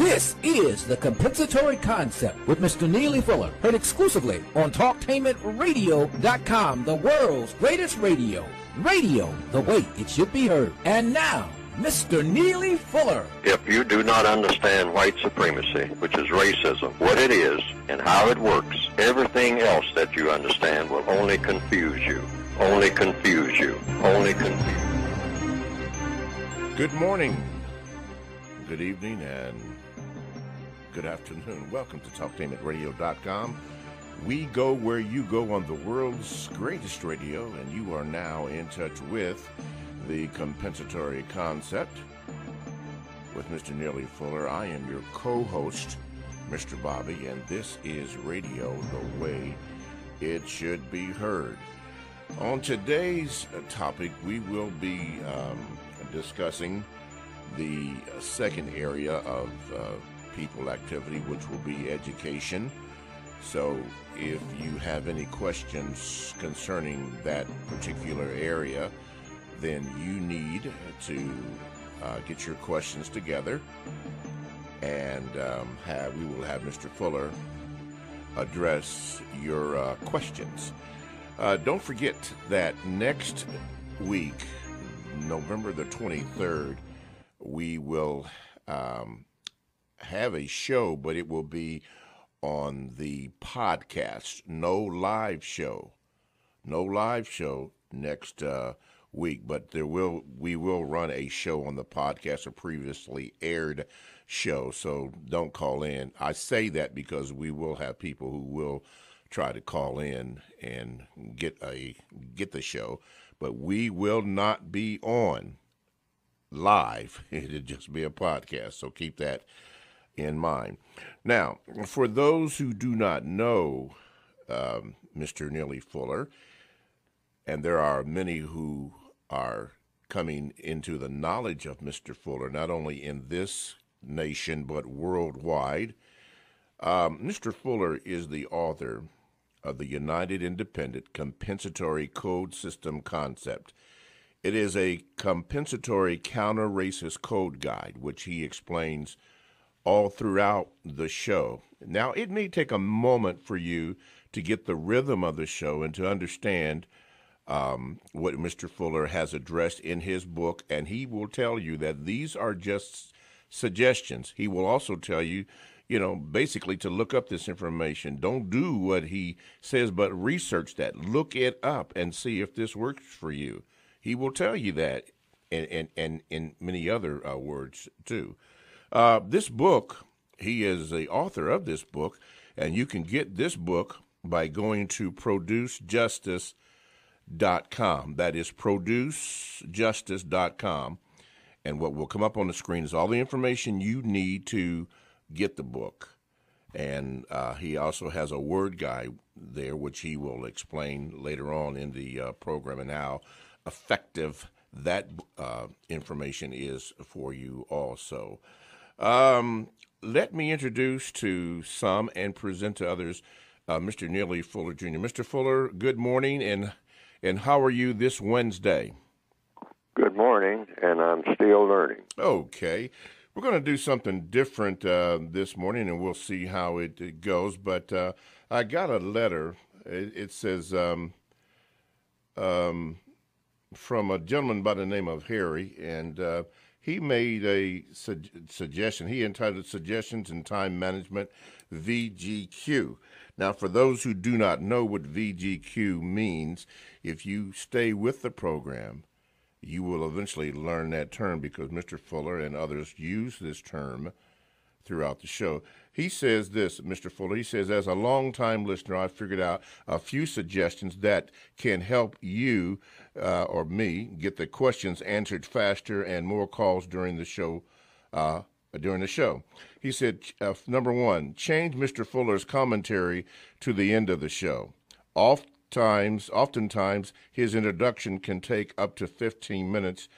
This is the Compensatory Concept with Mr. Neely Fuller, heard exclusively on TalkTainmentradio.com, the world's greatest radio. Radio the way it should be heard. And now, Mr. Neely Fuller. If you do not understand white supremacy, which is racism, what it is and how it works, everything else that you understand will only confuse you. Only confuse you. Only confuse you. Good morning, good evening, and good afternoon. Welcome to TalkTainmentradio.com. We go where you go on the world's greatest radio, and you are now in touch with the Compensatory Concept with Mr. Neely Fuller. I am your co-host, Mr. Bobby, and this is radio the way it should be heard. On today's topic, we will be discussing the second area of people activity, which will be education. So if you have any questions concerning that particular area, then you need to get your questions together, and we will have Mr. Fuller address your questions. Don't forget that next week, November the 23rd, we will have a show, but it will be on the podcast. No live show next week, but we will run a show on the podcast, a previously aired show. So don't call in. I say that because we will have people who will try to call in and get the show, but we will not be on live. It'll just be a podcast. So keep that in mind. Now, for those who do not know Mr. Neely Fuller, and there are many who are coming into the knowledge of Mr. Fuller, not only in this nation but worldwide, Mr. Fuller is the author of the United Independent Compensatory Code System Concept. It is a compensatory counter-racist code guide, which he explains all throughout the show. Now, it may take a moment for you to get the rhythm of the show and to understand what Mr. Fuller has addressed in his book, and he will tell you that these are just suggestions. He will also tell you, basically to look up this information. Don't do what he says, but research that. Look it up and see if this works for you. He will tell you that, and in many other words, too. This book, he is the author of this book, and you can get this book by going to producejustice.com. That is producejustice.com. And what will come up on the screen is all the information you need to get the book. And he also has a word guide there, which he will explain later on in the program, and how effective that information is for you also. Let me introduce to some and present to others Mr. Neely Fuller Jr. Mr. Fuller, good morning, and how are you this Wednesday? Good morning, and I'm still learning. Okay. We're going to do something different this morning, and we'll see how it goes. But I got a letter. It says from a gentleman by the name of Harry, and he made a suggestion. He entitled Suggestions in Time Management, VGQ. Now, for those who do not know what VGQ means, if you stay with the program, you will eventually learn that term, because Mr. Fuller and others use this term throughout the show. He says this, Mr. Fuller, he says, as a longtime listener, I figured out a few suggestions that can help you or me get the questions answered faster and more calls during the show. He said, number one, change Mr. Fuller's commentary to the end of the show. Oftentimes, his introduction can take up to 15 minutes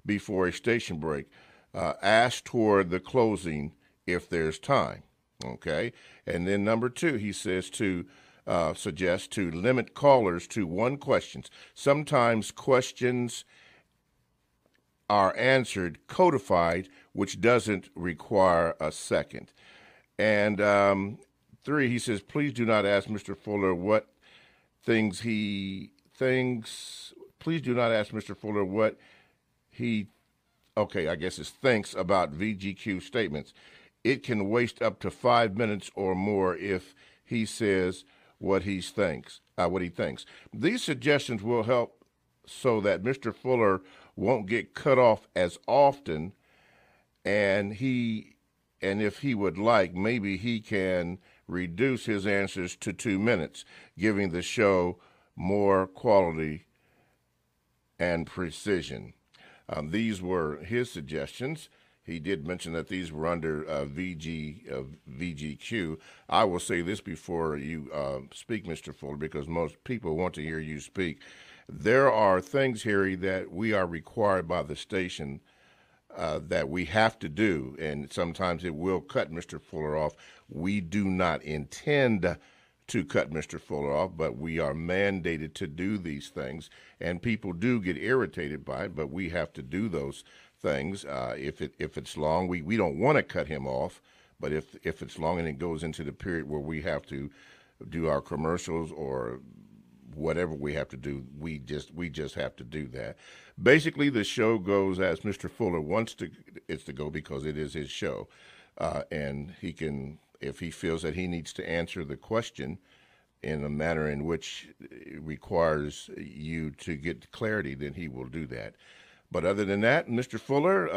before a station break. Ask toward the closing if there's time. Okay? And then number two, he says to suggest to limit callers to one question. Sometimes questions are answered codified which doesn't require a second. And 3, he says, please do not ask Mr. Fuller what things he thinks. Please do not ask Mr. Fuller what he, okay, I guess it's thinks about VGQ statements. It can waste up to 5 minutes or more if he says what he thinks. These suggestions will help so that Mr. Fuller won't get cut off as often, and if he would like, maybe he can reduce his answers to 2 minutes, giving the show more quality and precision. These were his suggestions. He did mention that these were under VGQ. I will say this before you speak, Mr. Fuller, because most people want to hear you speak. There are things, Harry, that we are required by the station that we have to do, and sometimes it will cut Mr. Fuller off. We do not intend to cut Mr. Fuller off, but we are mandated to do these things, and people do get irritated by it, but we have to do those things. If it's long, we don't want to cut him off, but if it's long and it goes into the period where we have to do our commercials or whatever we have to do, we just have to do that. Basically, the show goes as Mr. Fuller wants it to go, because it is his show, and he can, if he feels that he needs to answer the question in a manner in which it requires you to get clarity, then he will do that. But other than that, Mr. Fuller,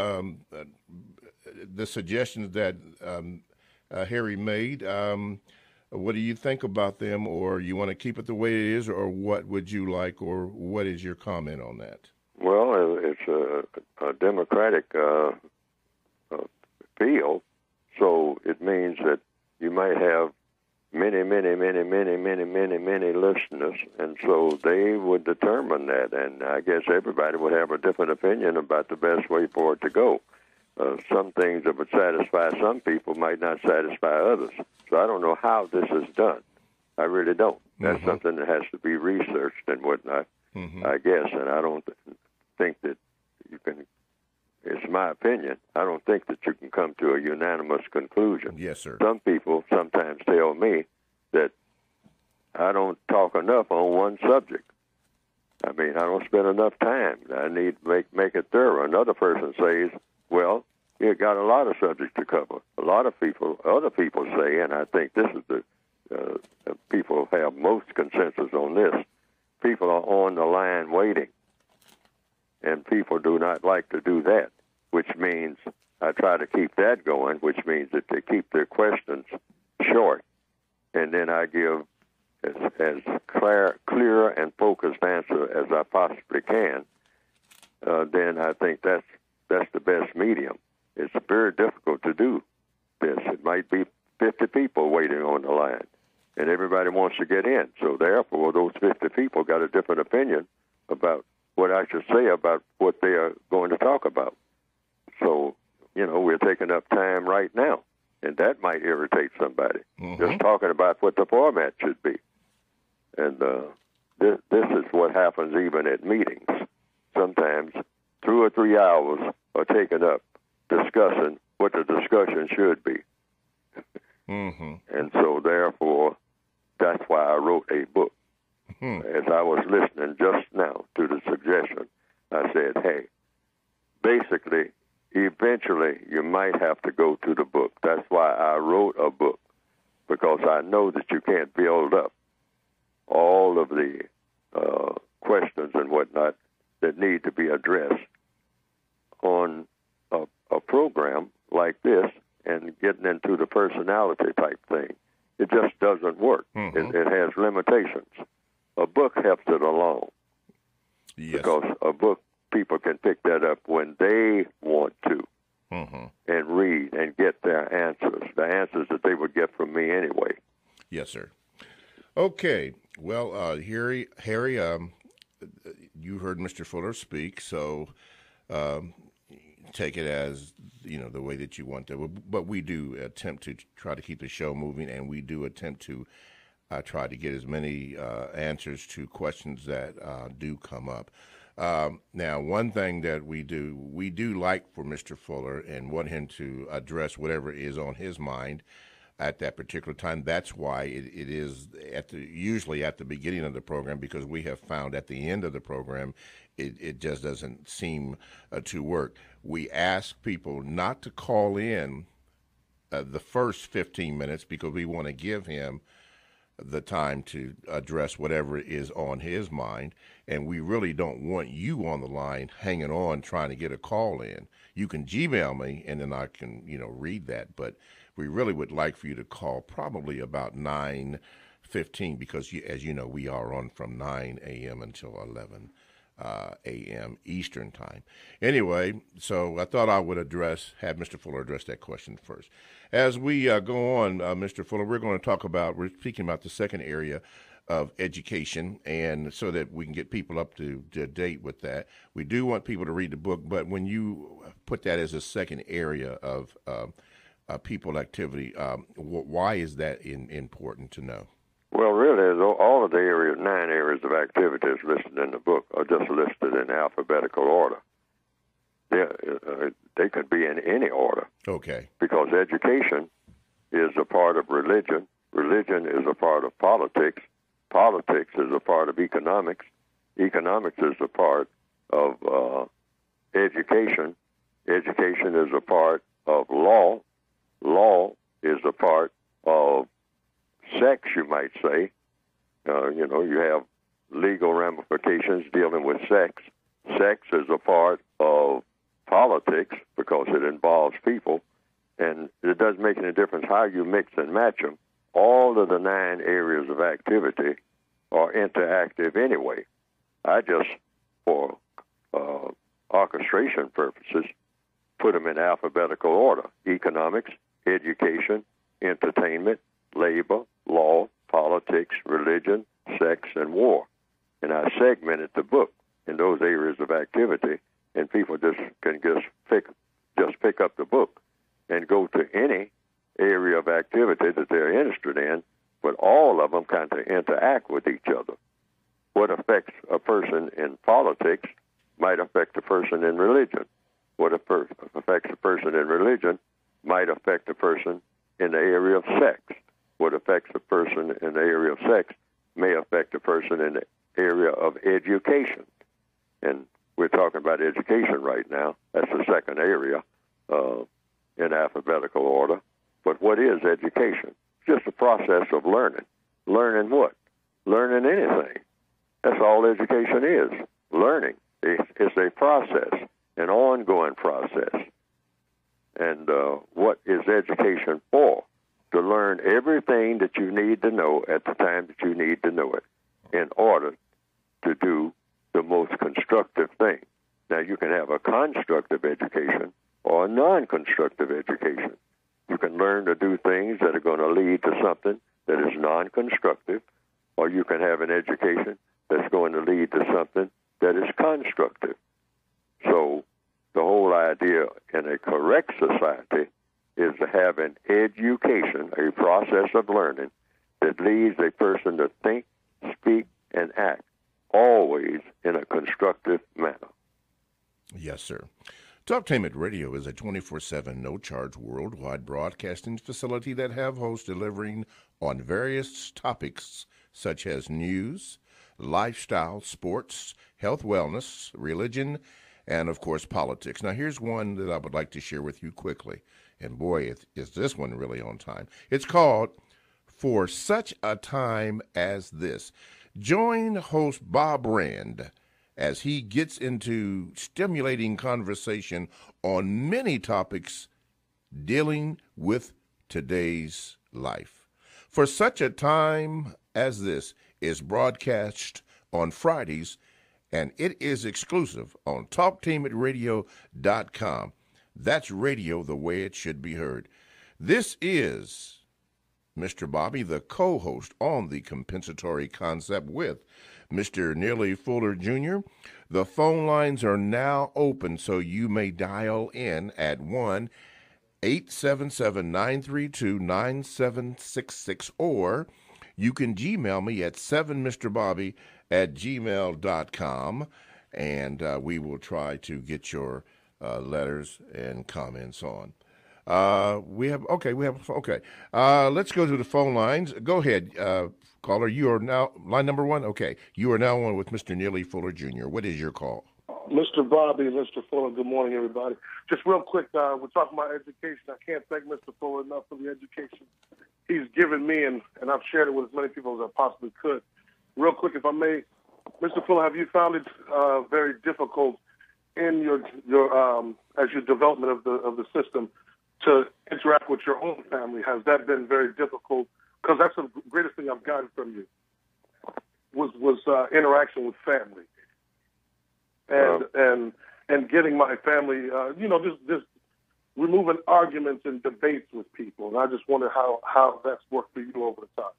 the suggestions that Harry made, what do you think about them, or you want to keep it the way it is, or what would you like, or what is your comment on that? Well, it's a democratic field, so it means that you might have many listeners, and so they would determine that, and I guess everybody would have a different opinion about the best way for it to go. Some things that would satisfy some people might not satisfy others. So I don't know how this is done. I really don't. That's something that has to be researched and whatnot, I guess, and I don't think that you can, it's my opinion, I don't think that you can come to a unanimous conclusion. Yes, sir. Some people sometimes tell me that I don't talk enough on one subject. I mean, I don't spend enough time. I need to make it thorough. Another person says, well, you got a lot of subjects to cover. A lot of people, other people say, and I think this is the people have most consensus on this, people are on the line waiting, and people do not like to do that, which means I try to keep that going, which means that they keep their questions short, and then I give as clear and focused answer as I possibly can. Then I think that's the best medium. It's very difficult to do this. It might be 50 people waiting on the line, and everybody wants to get in. So therefore, those 50 people got a different opinion about what I should say about what they are going to talk about. So, we're taking up time right now, and that might irritate somebody, just talking about what the format should be. And this is what happens even at meetings. Sometimes 2 or 3 hours are taken up discussing what the discussion should be. And so, therefore, that's why I wrote a book. As I was listening just now to the suggestion, I said, hey, basically, eventually, you might have to go to the book. That's why I wrote a book, because I know that you can't build up all of the questions and whatnot that need to be addressed on a program like this and getting into the personality type thing. It just doesn't work. It has limitations. A book helps it along. Yes. Because a book, people can pick that up when they want to and read and get their answers, the answers that they would get from me anyway. Yes, sir. Okay. Well, Harry, you heard Mr. Fuller speak, so take it as, the way that you want to. But we do attempt to try to keep the show moving, and we do attempt to try to get as many answers to questions that do come up. Now, one thing that we do like for Mr. Fuller and want him to address whatever is on his mind at that particular time. That's why it is usually at the beginning of the program, because we have found at the end of the program it just doesn't seem to work. We ask people not to call in the first 15 minutes because we want to give him the time to address whatever is on his mind, and we really don't want you on the line hanging on trying to get a call in. You can Gmail me, and then I can, read that, but we really would like for you to call probably about 9:15 because, as you know, we are on from 9 a.m. until 11 a.m. Eastern time. Anyway, so I thought I would have Mr. Fuller address that question first. As we go on, Mr. Fuller, we're speaking about the second area of education, and so that we can get people up to date with that. We do want people to read the book, but when you put that as a second area of people activity, why is that important to know? Well, really, all of the 9 areas of activities listed in the book are just listed in alphabetical order. They could be in any order. Okay. Because education is a part of religion. Religion is a part of politics. Politics is a part of economics. Economics is a part of education. Education is a part of law. Law is a part of sex, you might say. You have legal ramifications dealing with sex. Sex is a part of politics because it involves people, and it doesn't make any difference how you mix and match them. All of the 9 areas of activity are interactive anyway. I just, for orchestration purposes, put them in alphabetical order: economics, education, entertainment, labor, law, politics, religion, sex, and war. And I segmented the book in those areas of activity, and people can pick up the book and go to any area of activity that they're interested in, but all of them kind of interact with each other. What affects a person in politics might affect a person in religion. What affects a person in religion might affect a person in the area of sex. What affects a person in the area of sex may affect a person in the area of education. And we're talking about education right now. That's the second area in alphabetical order. But what is education? It's just a process of learning. Learning what? Learning anything. That's all education is. Learning. It's a process, an ongoing process. And what is education for? To learn everything that you need to know at the time that you need to know it in order to do the most constructive thing. Now, you can have a constructive education or a non-constructive education. You can learn to do things that are going to lead to something that is non-constructive, or you can have an education that's going to lead to something that is constructive. So the whole idea in a correct society is to have an education, a process of learning that leads a person to think, speak, and act, always in a constructive manner. Yes, sir. Talktainment Radio is a 24/7, no-charge worldwide broadcasting facility that have hosts delivering on various topics such as news, lifestyle, sports, health, wellness, religion, and, of course, politics. Now, here's one that I would like to share with you quickly. And, boy, is this one really on time. It's called For Such a Time as This. Join host Bob Rand as he gets into stimulating conversation on many topics dealing with today's life. For Such a Time as This is broadcast on Fridays, and it is exclusive on TalkTainmentRadio.com. That's radio the way it should be heard. This is Mr. Bobby, the co-host on the compensatory concept with Mr. Neely Fuller Jr. The phone lines are now open, so you may dial in at 1-877-932-9766, or you can Gmail me at 7mrbobby@gmail.com. and we will try to get your letters and comments on. Okay. Let's go to the phone lines. Go ahead, caller. You are now line number one. Okay, you are now on with Mr. Neely Fuller Jr. What is your call? Mr. Bobby, Mr. Fuller, good morning, everybody. Just real quick, we're talking about education. I can't thank Mr. Fuller enough for the education he's given me, and I've shared it with as many people as I possibly could. Real quick, if I may, Mr. Fuller, have you found it very difficult in your as your development of the system to interact with your own family? Has that been very difficult? Because that's the greatest thing I've gotten from you was interaction with family. And getting my family, just removing arguments and debates with people. And I just wonder how that's worked for you over the time.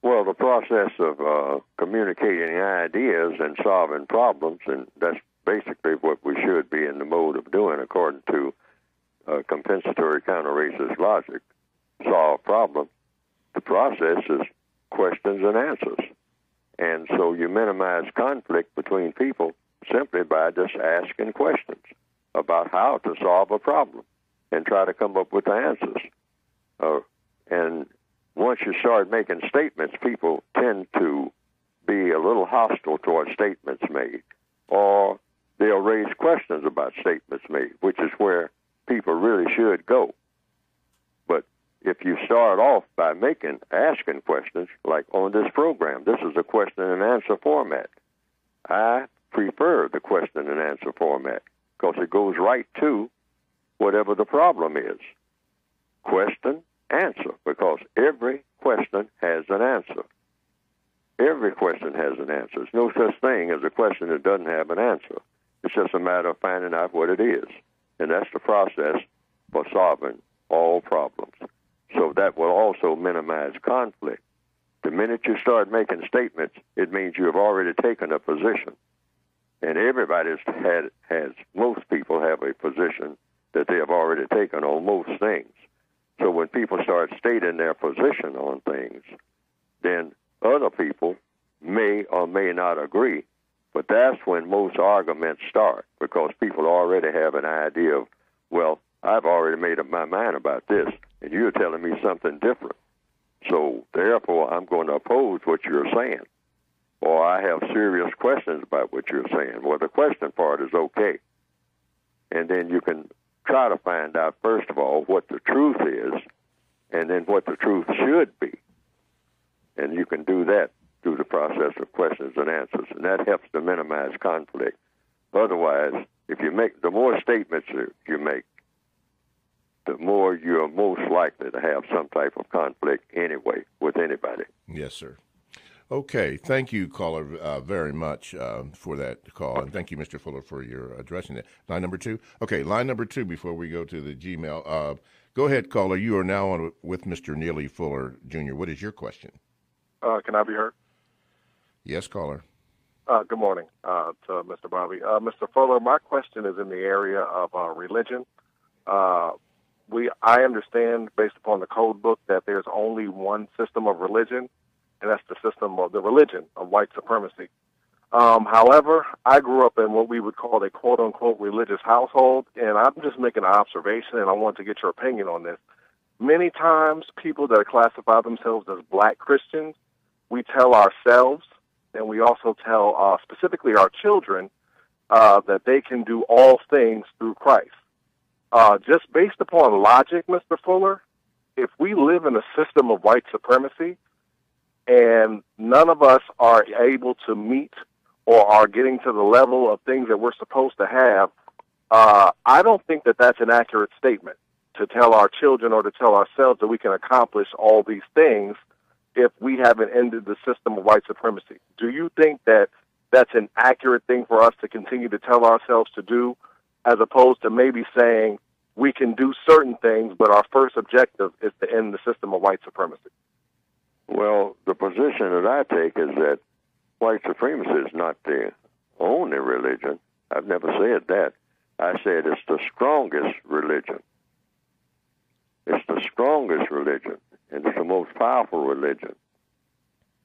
Well, the process of communicating ideas and solving problems, and that's basically what we should be in the mode of doing according to compensatory counter-racist logic, solve problems. The process is questions and answers. And so you minimize conflict between people simply by just asking questions about how to solve a problem and try to come up with the answers. And once you start making statements, people tend to be a little hostile towards statements made, or they'll raise questions about statements made, which is where people really should go. But if you start off by asking questions, like on this program, this is a question and answer format. I prefer the question and answer format because it goes right to whatever the problem is. Question, answer, because every question has an answer. Every question has an answer. There's no such thing as a question that doesn't have an answer. It's just a matter of finding out what it is. And that's the process for solving all problems. So that will also minimize conflict. The minute you start making statements, it means you have already taken a position. And most people have a position that they have already taken on most things. So when people start stating their position on things, then other people may or may not agree. But that's when most arguments start, because people already have an idea of, well, I've already made up my mind about this, and you're telling me something different. So therefore, I'm going to oppose what you're saying. Or I have serious questions about what you're saying. Well, the question part is okay. And then you can try to find out, first of all, what the truth is, and then what the truth should be. And you can do that through the process of questions and answers, and that helps to minimize conflict. Otherwise, the more statements you make, the more you're most likely to have some type of conflict anyway with anybody. Yes, sir. Okay, thank you, caller, very much for that call, and thank you, Mr. Fuller, for your addressing it. Line number two? Okay, line number two before we go to the Gmail. Go ahead, caller. You are now on with Mr. Neely Fuller, Jr. What is your question? Can I be heard? Yes, caller. Good morning to Mr. Bobby. Mr. Fuller, my question is in the area of religion. I understand, based upon the code book, that there's only one system of religion, and that's the religion of white supremacy. However, I grew up in what we would call a quote-unquote religious household, and I'm just making an observation, and I want to get your opinion on this. Many times, people that classify themselves as black Christians, we tell ourselves, and we also tell specifically our children, that they can do all things through Christ. Just based upon logic, Mr. Fuller, if we live in a system of white supremacy and none of us are able to meet or are getting to the level of things that we're supposed to have, I don't think that that's an accurate statement to tell our children or to tell ourselves that we can accomplish all these things if we haven't ended the system of white supremacy. Do you think that that's an accurate thing for us to continue to tell ourselves to do, as opposed to maybe saying we can do certain things, but our first objective is to end the system of white supremacy? Well, the position that I take is that white supremacy is not the only religion. I've never said that. I said it's the strongest religion. It's the strongest religion, and it's the most powerful religion.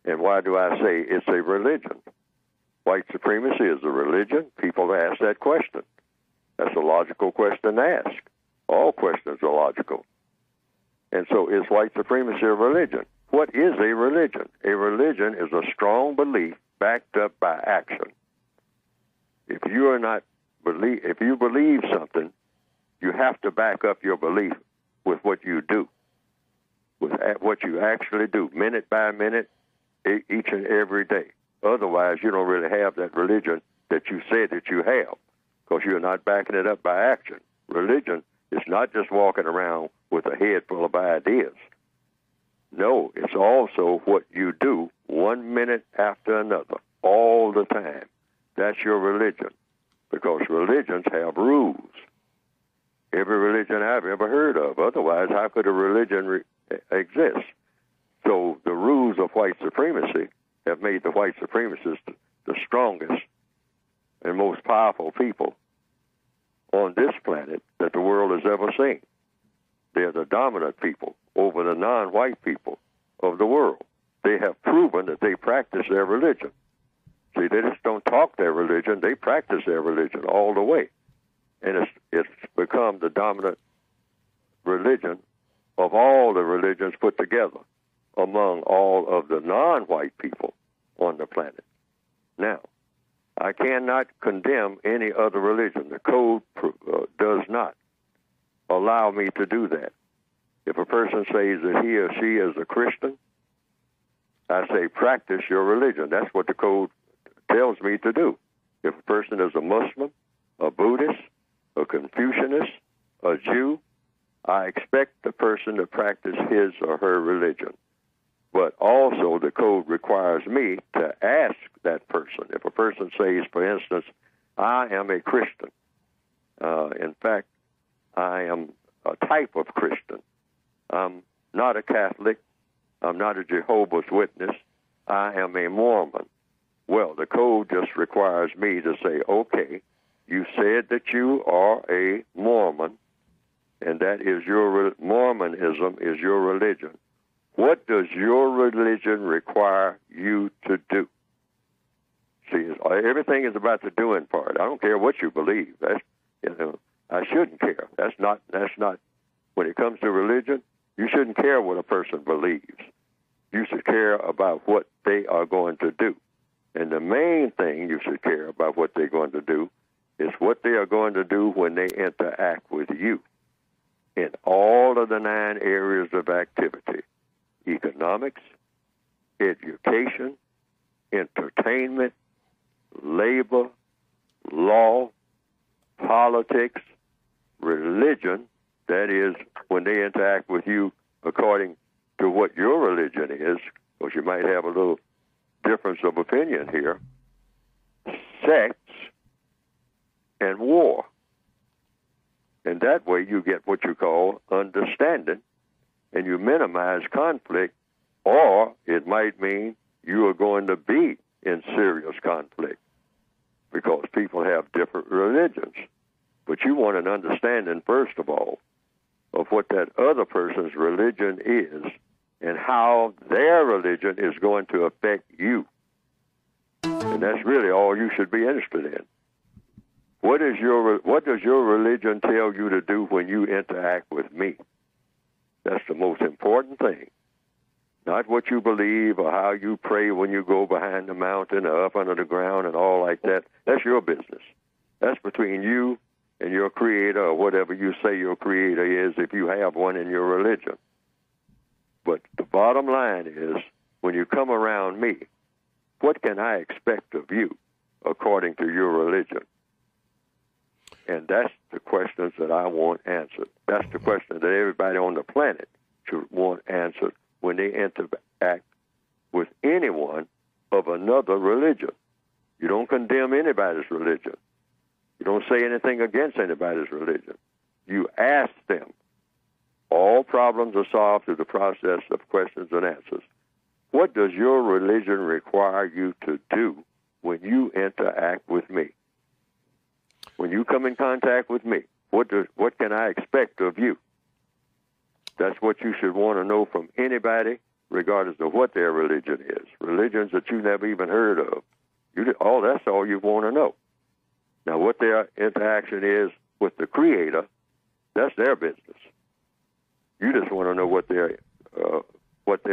And why do I say it's a religion? white supremacy is a religion, people ask that question. That's a logical question to ask. All questions are logical. And so is white supremacy a religion? What is a religion? A religion is a strong belief backed up by action. If you believe something, you have to back up your belief with what you do, with what you actually do, minute by minute, each and every day. Otherwise, you don't really have that religion that you say that you have, because you're not backing it up by action. Religion is not just walking around with a head full of ideas. No, it's also what you do 1 minute after another, all the time. That's your religion, because religions have rules. Every religion I've ever heard of. Otherwise, how could a religion exist? So the rules of white supremacy have made the white supremacists the strongest and most powerful people on this planet that the world has ever seen. They're the dominant people over the non-white people of the world. They have proven that they practice their religion. See, they just don't talk their religion, they practice their religion all the way. And it's become the dominant religion of all the religions put together among all of the non-white people on the planet. Now, I cannot condemn any other religion. The code does not allow me to do that. If a person says that he or she is a Christian, I say, practice your religion. That's what the code tells me to do. If a person is a Muslim, a Buddhist, a Confucianist, a Jew, I expect the person to practice his or her religion. But also the code requires me to ask that person. If a person says, for instance, I am a Christian, in fact, I am a type of Christian. I'm not a Catholic. I'm not a Jehovah's Witness. I am a Mormon. Well, the code just requires me to say, okay, you said that you are a Mormon, and that is Mormonism is your religion. What does your religion require you to do? See, everything is about the doing part. I don't care what you believe. I shouldn't care. That's not. When it comes to religion, you shouldn't care what a person believes. You should care about what they are going to do. And the main thing you should care about what they're going to do is what they are going to do when they interact with you in all of the 9 areas of activity: economics, education, entertainment, labor, law, politics, religion. That is, when they interact with you according to what your religion is, because you might have a little difference of opinion here, sex, and war. And that way you get what you call understanding, and you minimize conflict, or it might mean you are going to be in serious conflict because people have different religions. But you want an understanding, first of all, of what that other person's religion is and how their religion is going to affect you. And that's really all you should be interested in. What does your religion tell you to do when you interact with me? That's the most important thing. Not what you believe or how you pray when you go behind the mountain or up under the ground and all like that. That's your business. That's between you and your creator, or whatever you say your creator is, if you have one in your religion. But the bottom line is, when you come around me, what can I expect of you according to your religion? And that's the questions that I want answered. That's the question that everybody on the planet should want answered when they interact with anyone of another religion. You don't condemn anybody's religion. You don't say anything against anybody's religion. You ask them. All problems are solved through the process of questions and answers. What does your religion require you to do when you interact with me? When you come in contact with me, what can I expect of you? That's what you should want to know from anybody, regardless of what their religion is. Religions that you never even heard of. That's all you want to know. Now, what their interaction is with the Creator, that's their business. You just want to know what their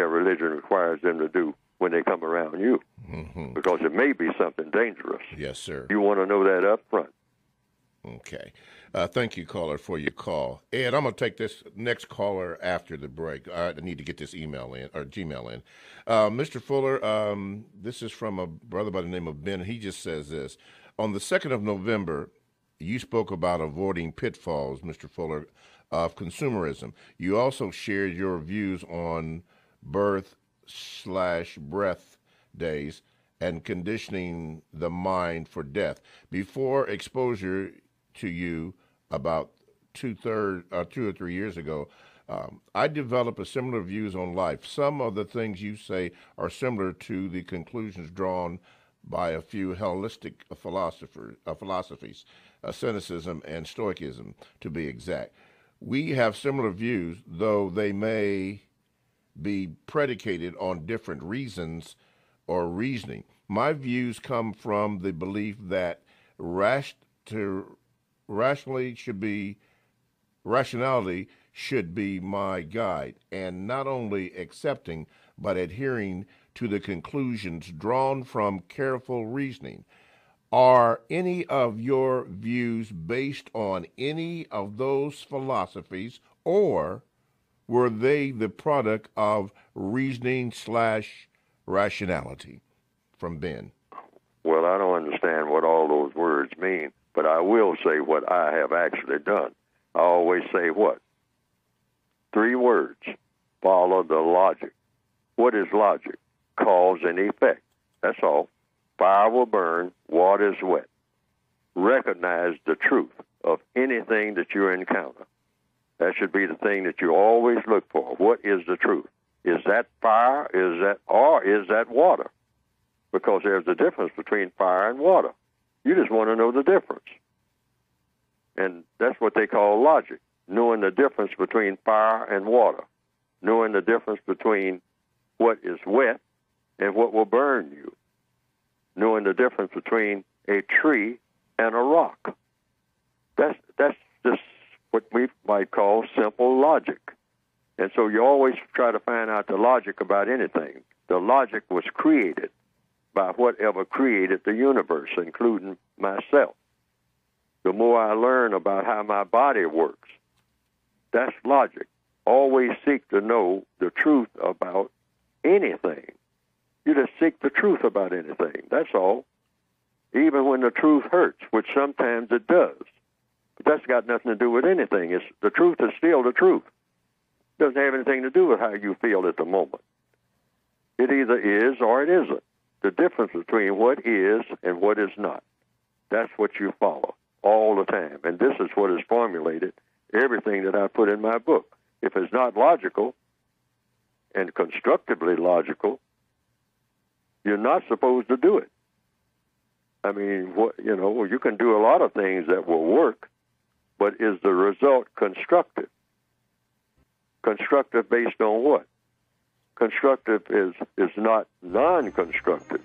religion requires them to do when they come around you, because it may be something dangerous. Yes, sir. You want to know that up front. Okay. Thank you, caller, for your call. Ed, I'm going to take this next caller after the break. I need to get this email in, or Gmail in. Mr. Fuller, this is from a brother by the name of Ben. He just says this. On the 2nd of November, you spoke about avoiding pitfalls, Mr. Fuller, of consumerism. You also shared your views on birth/breath days and conditioning the mind for death. Before exposure to you about 2 or 3 years ago, I developed a similar views on life. Some of the things you say are similar to the conclusions drawn by a few holistic philosophies, cynicism and stoicism, to be exact. We have similar views, though they may be predicated on different reasons or reasoning. My views come from the belief that rationality should be my guide, and not only accepting but adhering to the conclusions drawn from careful reasoning. Are any of your views based on any of those philosophies, or were they the product of reasoning/rationality? From Ben. Well, I don't understand what all those words mean, but I will say what I have actually done. I always say what? 3 words. Follow the logic. What is logic? Cause and effect. That's all. Fire will burn, water is wet. Recognize the truth of anything that you encounter. That should be the thing that you always look for. What is the truth? Is that fire? Is that water? Because there's a difference between fire and water. You just want to know the difference. And that's what they call logic, knowing the difference between fire and water, knowing the difference between what is wet and what will burn you, knowing the difference between a tree and a rock. That's just what we might call simple logic. And so you always try to find out the logic about anything. The logic was created by whatever created the universe, including myself. The more I learn about how my body works, that's logic. Always seek to know the truth about anything. You just seek the truth about anything. That's all. Even when the truth hurts, which sometimes it does. But that's got nothing to do with anything. The truth is still the truth. It doesn't have anything to do with how you feel at the moment. It either is or it isn't. The difference between what is and what is not. That's what you follow all the time. And this is what has formulated everything that I put in my book. If it's not logical and constructively logical, you're not supposed to do it. I mean, you can do a lot of things that will work, but is the result constructive? Constructive based on what? Constructive is not non-constructive.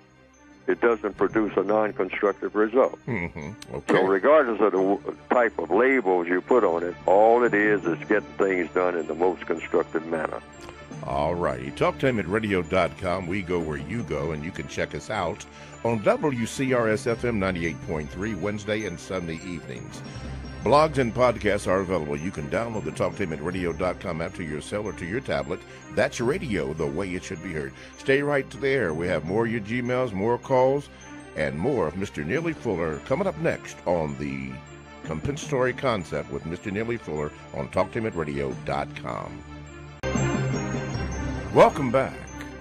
It doesn't produce a non-constructive result. Okay. So regardless of the type of labels you put on it, all it is getting things done in the most constructive manner. All righty. TalkTimeAtRadio.com. We go where you go, and you can check us out on WCRS-FM 98.3 Wednesday and Sunday evenings. Blogs and podcasts are available. You can download the TalkTimeAtRadio.com app to your cell or to your tablet. That's radio, the way it should be heard. Stay right there. We have more of your Gmails, more calls, and more of Mr. Neely Fuller coming up next on the Compensatory Concept with Mr. Neely Fuller on TalkTimeAtRadio.com. Welcome back.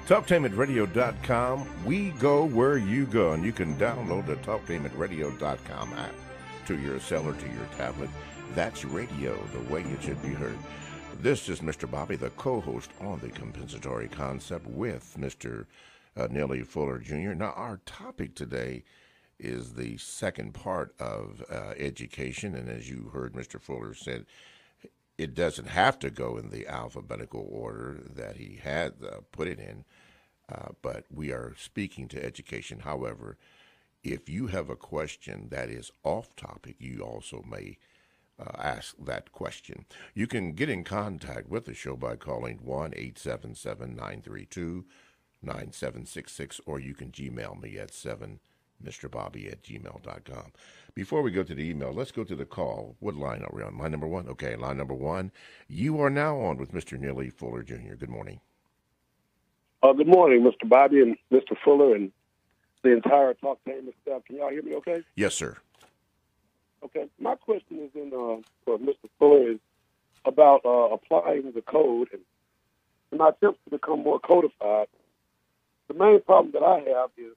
TalkTimeAtRadio.com. We go where you go, and you can download the TalkTimeAtRadio.com app to your cell or to your tablet. That's radio, the way it should be heard. This is Mr. Bobby, the co-host on the Compensatory Concept with Mr. Neely Fuller Jr. Now, our topic today is the second part of education, and as you heard Mr. Fuller said, it doesn't have to go in the alphabetical order that he had put it in, but we are speaking to education. However, If you have a question that is off topic, you also may ask that question. You can get in contact with the show by calling 1-877-932-9766, or you can Gmail me at 7mrbobby@gmail.com. Before we go to the email, let's go to the call. What line are we on? Line number one? Okay, line number one. You are now on with Mr. Neely Fuller Jr. Good morning. Good morning, Mr. Bobby and Mr. Fuller and the entire Talk Team staff. Can y'all hear me okay? Yes, sir. Okay. My question is for Mr. Fuller is about applying the code and my attempts to become more codified. The main problem that I have is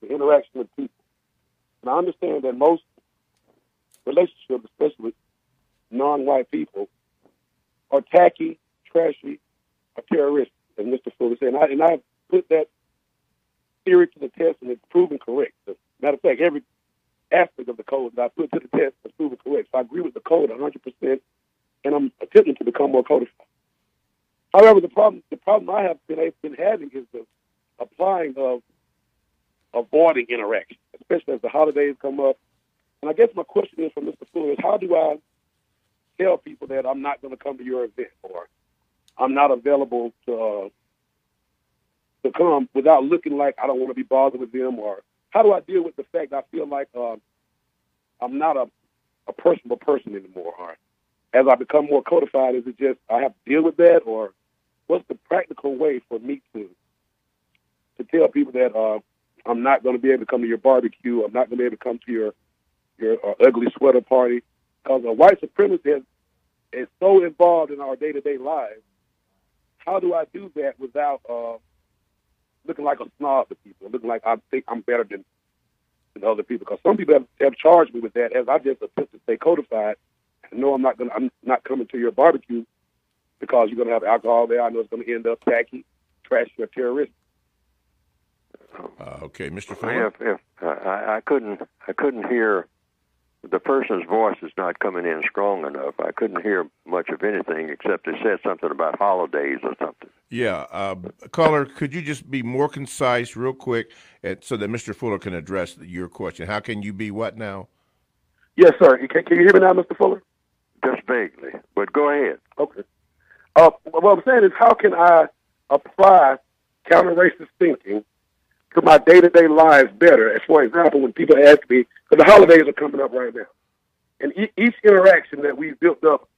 the interaction with people. And I understand that most relationships, especially with non-white people, are tacky, trashy, or terroristic, as Mr. Fuller said. And I put that theory to the test, and it's proven correct. As a matter of fact, every aspect of the code that I put to the test is proven correct. So I agree with the code 100%, and I'm attempting to become more codified. However, the problem I have been having is the applying of avoiding interaction, especially as the holidays come up. And I guess my question is for Mr. Fuller is, how do I tell people that I'm not going to come to your event, or I'm not available to come without looking like I don't want to be bothered with them? Or how do I deal with the fact that I feel like I'm not a personable person anymore? Or as I become more codified, is it just I have to deal with that? Or what's the practical way for me to tell people that I'm not going to be able to come to your barbecue, I'm not going to be able to come to your ugly sweater party? Because white supremacy is so involved in our day-to-day lives. How do I do that without looking like a snob to people, looking like I think I'm better than other people? Because some people have charged me with that, as I just attempt to stay codified. And no, I'm not coming to your barbecue because you're going to have alcohol there. I know it's going to end up tacky, trashy, or terroristic. Okay, Mr. Fuller. I couldn't hear. The person's voice is not coming in strong enough. I couldn't hear much of anything except they said something about holidays or something. Yeah, caller, could you just be more concise, real quick, so that Mr. Fuller can address your question? How can you be what now? Yes, sir. Can you hear me now, Mr. Fuller? Just vaguely, but go ahead. Okay. What I'm saying is, how can I apply counter-racist thinking to my day-to-day lives better? As for example, when people ask me, because the holidays are coming up right now, and each interaction that we've built up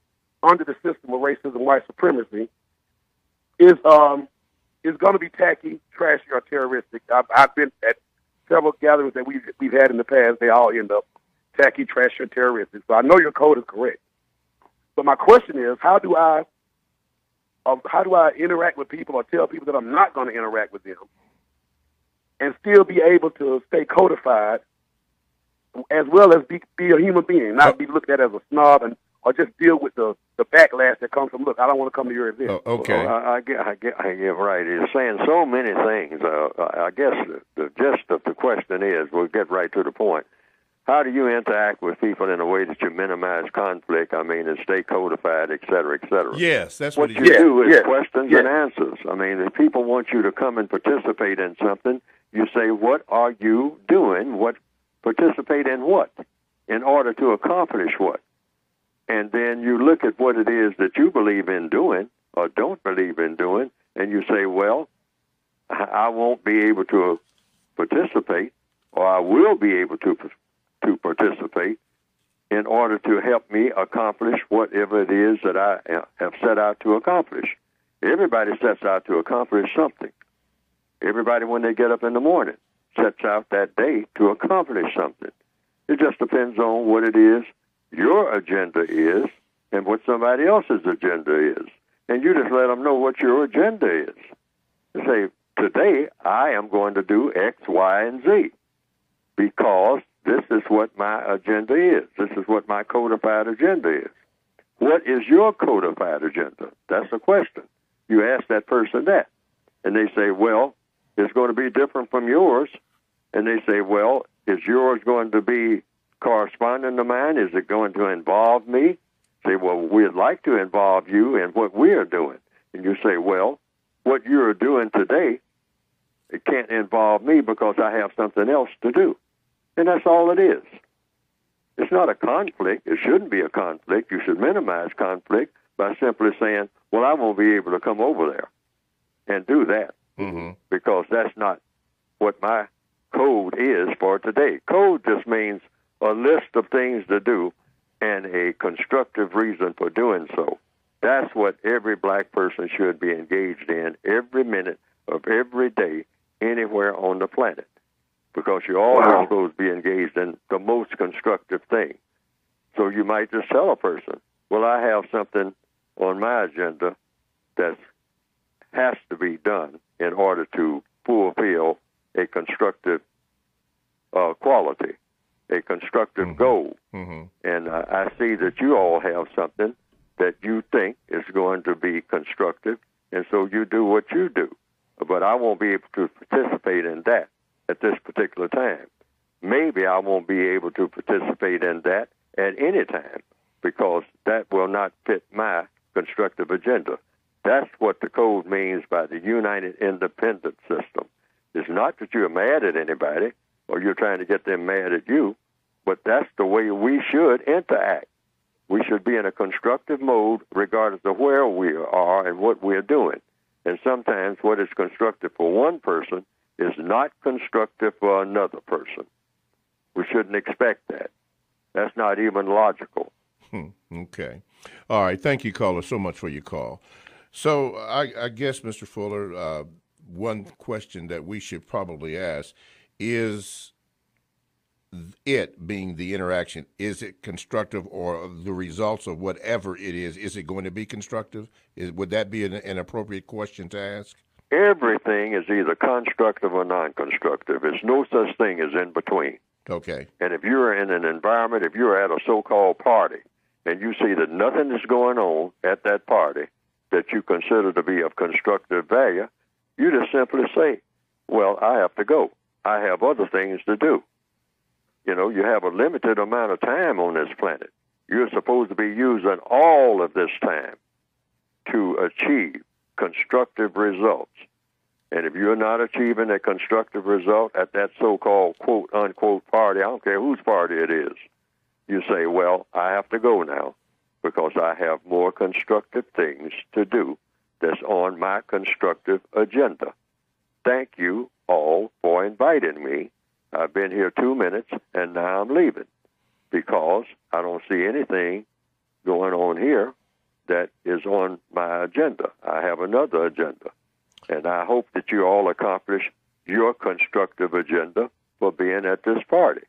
under the system of racism, white supremacy, is going to be tacky, trashy, or terroristic. I've been at several gatherings that we've had in the past. They all end up tacky, trashy, or terroristic. So I know your code is correct. But my question is, how do I interact with people or tell people that I'm not going to interact with them and still be able to stay codified, as well as be a human being, not be looked at as a snob or just deal with the backlash that comes from, look, I don't want to come to your event. Okay. Well, I get right. He's saying so many things. I guess the gist of the question is, we'll get right to the point. How do you interact with people in a way that you minimize conflict, and stay codified, et cetera, et cetera? Yes, that's what you do is questions and answers. If people want you to come and participate in something, you say, what are you doing? Participate in what? In order to accomplish what? And then you look at what it is that you believe in doing or don't believe in doing, and you say, well, I won't be able to participate, or I will be able to participate in order to help me accomplish whatever it is that I have set out to accomplish. Everybody sets out to accomplish something. Everybody, when they get up in the morning, sets out that day to accomplish something. It just depends on what it is your agenda is and what somebody else's agenda is. And you just let them know what your agenda is. You say, today I am going to do X, Y, and Z because this is what my agenda is. This is what my codified agenda is. What is your codified agenda? That's the question. You ask that person that. And they say, well, it's going to be different from yours. And they say, well, is yours going to be corresponding to mine? Is it going to involve me? Say, well, we'd like to involve you in what we are doing. And you say, well, what you're doing today It can't involve me because I have something else to do. And that's all it is. It's not a conflict. It shouldn't be a conflict. You should minimize conflict by simply saying, well, I won't be able to come over there and do that because that's not what my code is for today. Code just means a list of things to do and a constructive reason for doing so. That's what every black person should be engaged in every minute of every day anywhere on the planet, because you're always supposed to be engaged in the most constructive thing. So you might just tell a person, well, I have something on my agenda that has to be done in order to fulfill a constructive quality, a constructive goal. And I see that you all have something that you think is going to be constructive, and so you do what you do. But I won't be able to participate in that at this particular time. Maybe I won't be able to participate in that at any time because that will not fit my constructive agenda. That's what the code means by the United Independent System. It's not that you're mad at anybody or you're trying to get them mad at you, but that's the way we should interact. We should be in a constructive mode regardless of where we are and what we're doing. And sometimes what is constructive for one person is not constructive for another person. We shouldn't expect that. That's not even logical. Okay. All right. Thank you, caller, so much for your call. So I guess, Mr. Fuller, one question that we should probably ask is, it being the interaction, is it constructive, or the results of whatever it is it going to be constructive? Would that be an appropriate question to ask? Everything is either constructive or non-constructive. There's no such thing as in between. Okay. And if you're in an environment, if you're at a so-called party, and you see that nothing is going on at that party that you consider to be of constructive value, you just simply say, well, I have to go. I have other things to do. You know, you have a limited amount of time on this planet. You're supposed to be using all of this time to achieve constructive results. And if you're not achieving a constructive result at that so-called quote-unquote party, I don't care whose party it is, you say, well, I have to go now because I have more constructive things to do that's on my constructive agenda. Thank you all for inviting me. I've been here 2 minutes, and now I'm leaving because I don't see anything going on here that is on my agenda. I have another agenda, and I hope that you all accomplish your constructive agenda for being at this party.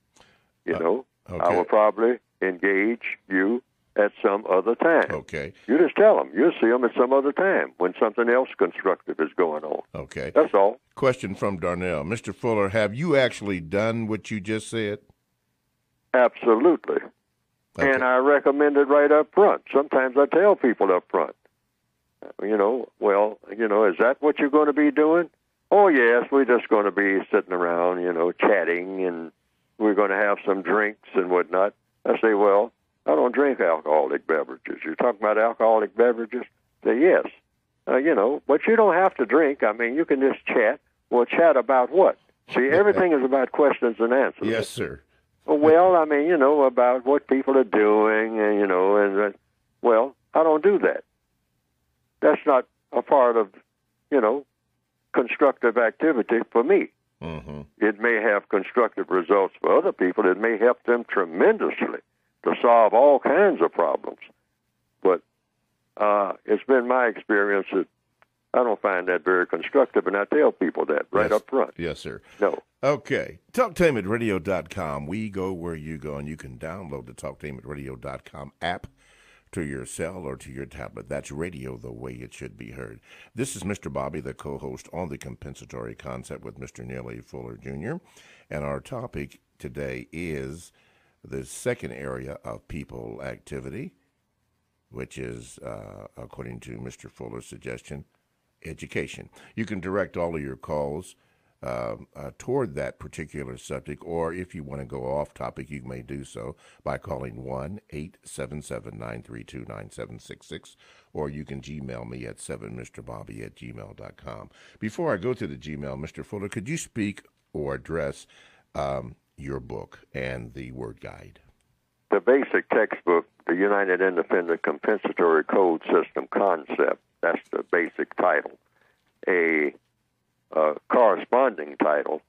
You know, okay. I will probably engage you at some other time. Okay. You just tell them. You'll see them at some other time when something else constructive is going on. Okay. That's all. Question from Darnell. Mr. Fuller, have you actually done what you just said? Absolutely. Okay. And I recommend it right up front. Sometimes I tell people up front, you know, well, you know, is that what you're going to be doing? Oh, yes, we're just going to be sitting around, you know, chatting, and we're going to have some drinks and whatnot. I say, well, I don't drink alcoholic beverages. You're talking about alcoholic beverages? Say, yes. You know, but you don't have to drink. I mean, you can just chat. Well, chat about what? See, everything is about questions and answers. Yes, sir. Well, I mean, you know, about what people are doing, and, you know, and, well, I don't do that. That's not a part of, you know, constructive activity for me. Mm-hmm. It may have constructive results for other people. It may help them tremendously to solve all kinds of problems. But it's been my experience that I don't find that very constructive, and I tell people that right up front. Yes, sir. No. Okay. TalkTameItRadio.com. We go where you go, and you can download the TalkTameItRadio.com app to your cell or to your tablet. That's radio the way it should be heard. This is Mr. Bobby, the co-host on The Compensatory Concept with Mr. Neely Fuller Jr., and our topic today is the second area of people activity, which is, according to Mr. Fuller's suggestion, education. You can direct all of your calls toward that particular subject, or if you want to go off topic, you may do so by calling 1-877-932-9766, or you can Gmail me at 7mrbobby@gmail.com. Before I go to the Gmail, Mr. Fuller, could you speak or address your book and the word guide? The basic textbook, the United Independent Compensatory Code System Concept, that's the basic title. A corresponding title,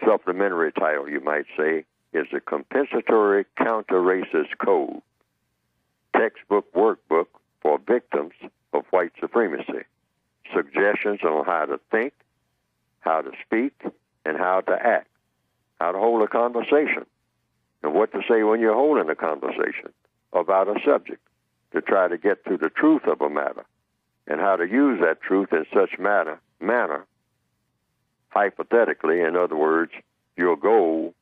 supplementary title, you might say, is the Compensatory Counter-Racist Code, textbook workbook for victims of white supremacy. Suggestions on how to think, how to speak, and how to act, how to hold a conversation, and what to say when you're holding a conversation about a subject to try to get to the truth of a matter, and how to use that truth in such manner, hypothetically, in other words, your goal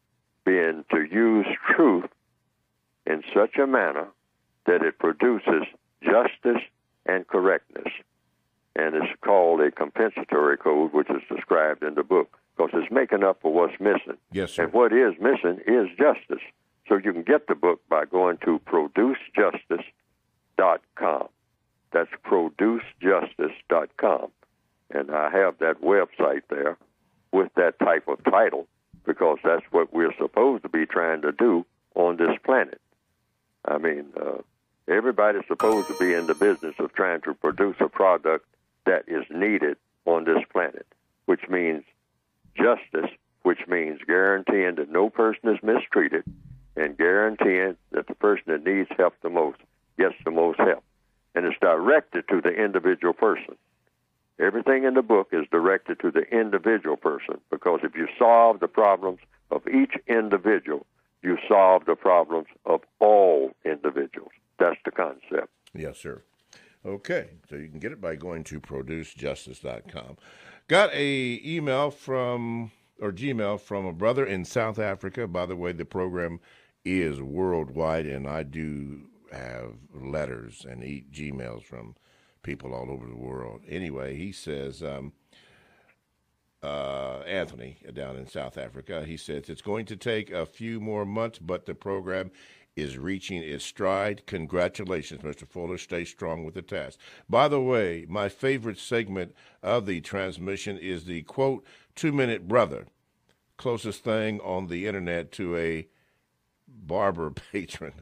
being to use truth in such a manner that it produces justice and correctness. And it's called a compensatory code, which is described in the book, because it's making up for what's missing. Yes, sir. And what is missing is justice. So you can get the book by going to producejustice.com. That's producejustice.com. And I have that website there with that type of title because that's what we're supposed to be trying to do on this planet. I mean, everybody's supposed to be in the business of trying to produce a product that is needed on this planet, which means justice, which means guaranteeing that no person is mistreated and guaranteeing that the person that needs help the most gets the most help. And it's directed to the individual person. Everything in the book is directed to the individual person because if you solve the problems of each individual, you solve the problems of all individuals. That's the concept. Yes, sir. Okay, so you can get it by going to producejustice.com. Got a email from, or Gmail from a brother in South Africa. By the way, the program is worldwide, and I do have letters and Gmails from people all over the world. Anyway, he says, Anthony down in South Africa, he says, it's going to take a few more months, but the program is reaching its stride. Congratulations, Mr. Fuller. Stay strong with the task. By the way, my favorite segment of the transmission is the, quote, 2-minute brother, closest thing on the internet to a barber patron.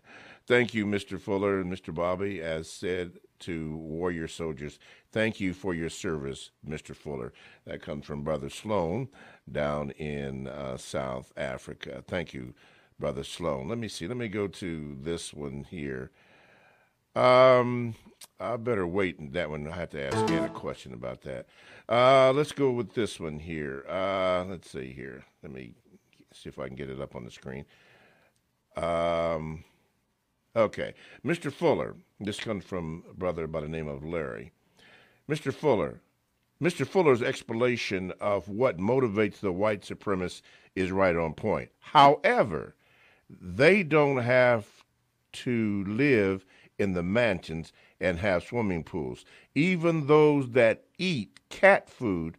Thank you, Mr. Fuller and Mr. Bobby, as said to warrior soldiers. Thank you for your service, Mr. Fuller. That comes from Brother Sloan down in South Africa. Thank you, Brother Sloan. Let me see. Let me go to this one here. I better wait on that one. I have to ask Ann a question about that. Let's go with this one here. Let's see here. Let me see if I can get it up on the screen. Okay. Mr. Fuller, this comes from a brother by the name of Larry. Mr. Fuller's explanation of what motivates the white supremacist is right on point. However, they don't have to live in the mansions and have swimming pools. Even those that eat cat food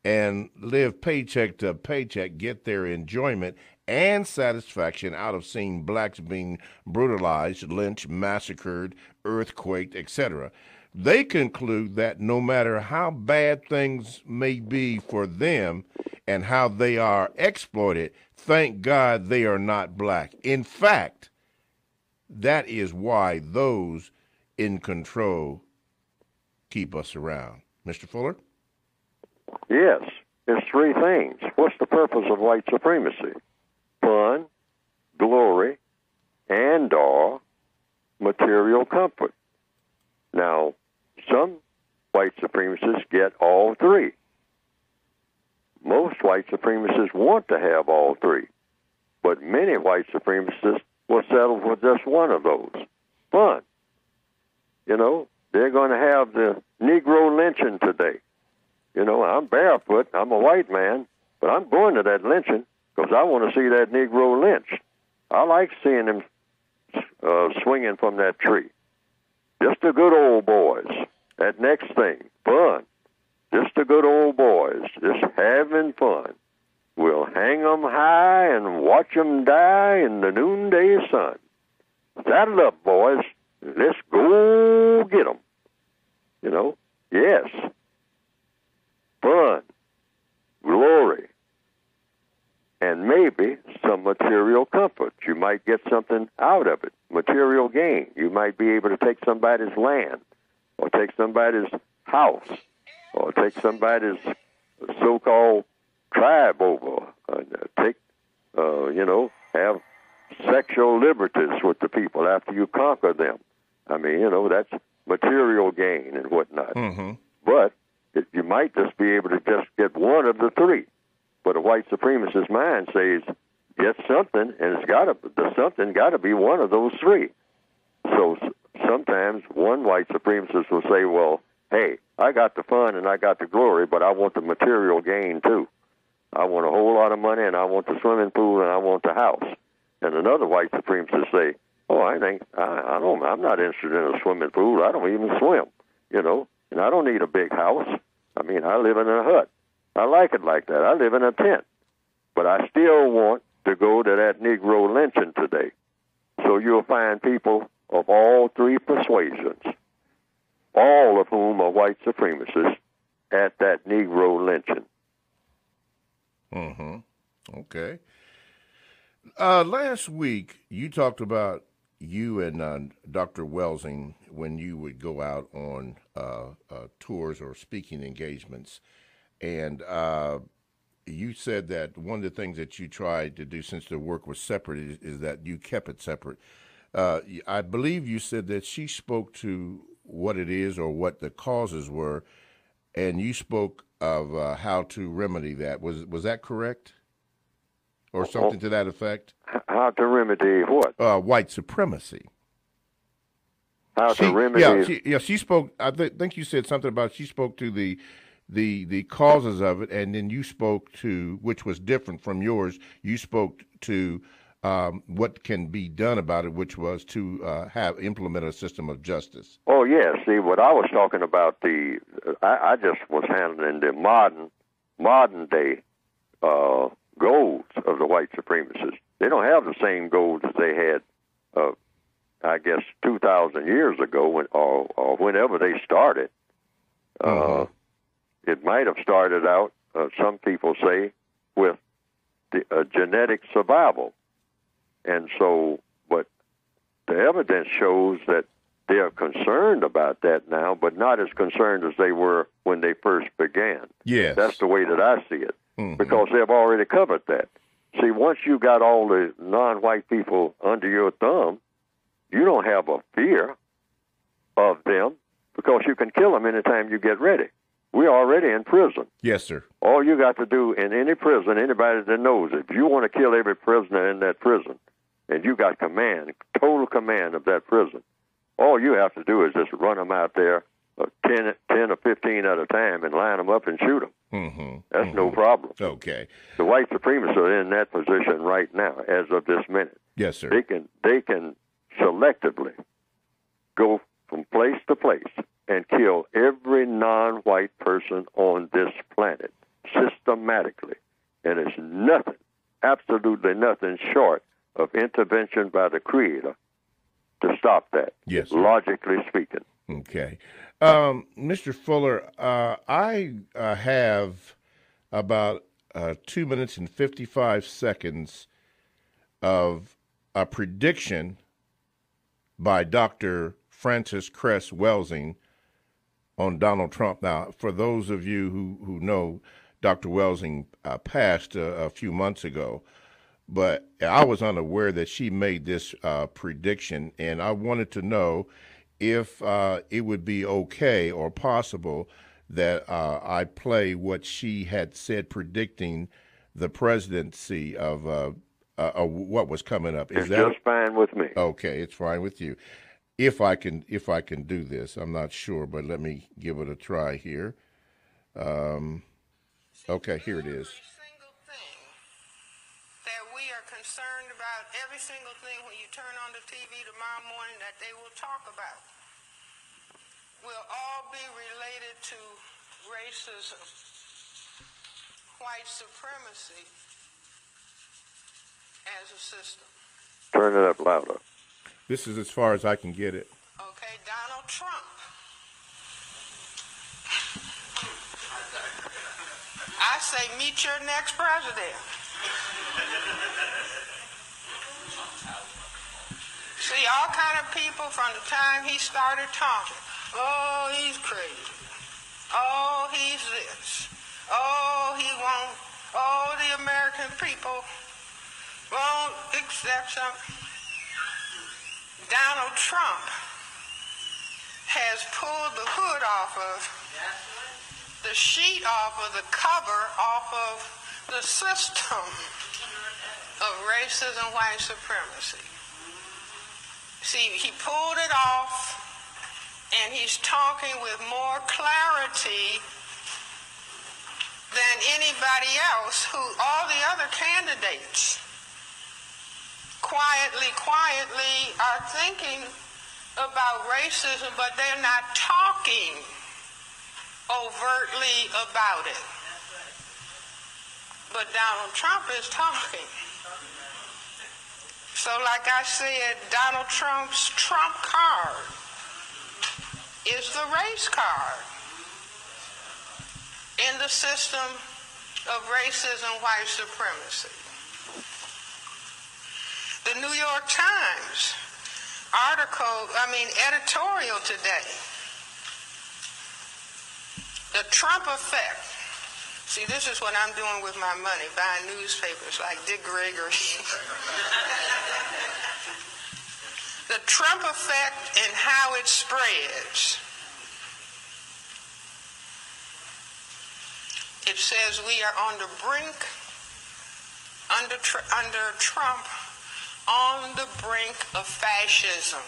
and live paycheck to paycheck get their enjoyment and satisfaction out of seeing blacks being brutalized, lynched, massacred, earthquaked, etc. They conclude that no matter how bad things may be for them and how they are exploited, thank God they are not black. In fact, that is why those in control keep us around. Mr. Fuller? Yes, it's three things. What's the purpose of white supremacy? Fun, glory, and/or material comfort. Now, some white supremacists get all three. Most white supremacists want to have all three, but many white supremacists will settle for just one of those. Fun. You know, they're going to have the Negro lynching today. You know, I'm barefoot, I'm a white man, but I'm going to that lynching because I want to see that Negro lynched. I like seeing him swinging from that tree. Just the good old boys. That next thing, fun. just the good old boys, just having fun. We'll hang 'em high and watch 'em die in the noonday sun. Saddle up, boys. Let's go get 'em. You know, yes. Fun, glory, and maybe some material comfort. You might get something out of it, material gain. You might be able to take somebody's land, or take somebody's house, or take somebody's so-called tribe over, have sexual liberties with the people after you conquer them. I mean, that's material gain and whatnot. Mm-hmm. But you might just be able to just get one of the three. But a white supremacist mind says, get something, and the something got to be one of those three. So sometimes one white supremacist will say, well, hey, I got the fun and I got the glory, but I want the material gain too. I want a whole lot of money, and I want the swimming pool, and I want the house. And another white supremacist say, oh, I'm not interested in a swimming pool. I don't even swim, and I don't need a big house. I mean, I live in a hut. I like it like that. I live in a tent. But I still want to go to that Negro lynching today. So you'll find people of all three persuasions, all of whom are white supremacists, at that Negro lynching. Mm-hmm. Okay. Last week, you talked about you and Dr. Welsing when you would go out on tours or speaking engagements. And you said that one of the things that you tried to do, since the work was separate, is that you kept it separate. I believe you said that she spoke to what it is or what the causes were, and you spoke of how to remedy that. Was that correct? Or something to that effect? How to remedy what? White supremacy. To remedy? She spoke. I think you said something about she spoke to the causes of it, and then you spoke to, which was different from yours. You spoke to what can be done about it, which was to implement a system of justice. Oh yeah. See, what I was talking about, I just was handling the modern day goals of the white supremacists. They don't have the same goals as they had, I guess, 2,000 years ago, or whenever they started. It might have started out, some people say, with genetic survival. And so, but the evidence shows that they are concerned about that now, but not as concerned as they were when they first began. Yes. That's the way that I see it. Because they've already covered that. See, once you got all the non-white people under your thumb, you don't have a fear of them because you can kill them anytime you get ready. We're already in prison. Yes, sir. All you got to do in any prison, anybody that knows it, if you want to kill every prisoner in that prison, and you got total command of that prison, all you have to do is just run them out there 10 or 15 at a time and line them up and shoot them. That's no problem. Okay. The white supremacists are in that position right now, as of this minute. Yes, sir. They can selectively go from place to place and kill every non-white person on this planet systematically. And it's nothing, absolutely nothing short of intervention by the Creator to stop that, yes, sir. Logically speaking. Okay. Mr. Fuller, I have about 2 minutes and 55 seconds of a prediction by Dr. Francis Cress Welsing on Donald Trump. Now, for those of you who know, Dr. Welsing passed a few months ago, but I was unaware that she made this prediction, and I wanted to know if it would be okay or possible that I play what she had said predicting the presidency of what was coming up. Is that just fine with me? Okay, it's fine with you. If I can do this, I'm not sure, but let me give it a try here. Okay, here it is. Concerned about every single thing when you turn on the TV tomorrow morning that they will talk about will all be related to racism, white supremacy as a system. Turn it up louder. This is as far as I can get it. Okay, Donald Trump. I say meet your next president. See, all kind of people from the time he started talking. Oh, he's crazy. Oh, he's this. Oh, he won't. Oh, the American people won't accept something. Donald Trump has pulled the hood off of, the sheet off of, the cover off of the system of racism, white supremacy. See, he pulled it off, and he's talking with more clarity than anybody else, who all the other candidates quietly are thinking about racism, but they're not talking overtly about it. But Donald Trump is talking. So like I said, Donald Trump's trump card is the race card in the system of racism, white supremacy. The New York Times editorial today, the Trump effect. See, this is what I'm doing with my money, buying newspapers like Dick Gregory. The Trump effect and how it spreads. It says we are on the brink, under Trump, on the brink of fascism.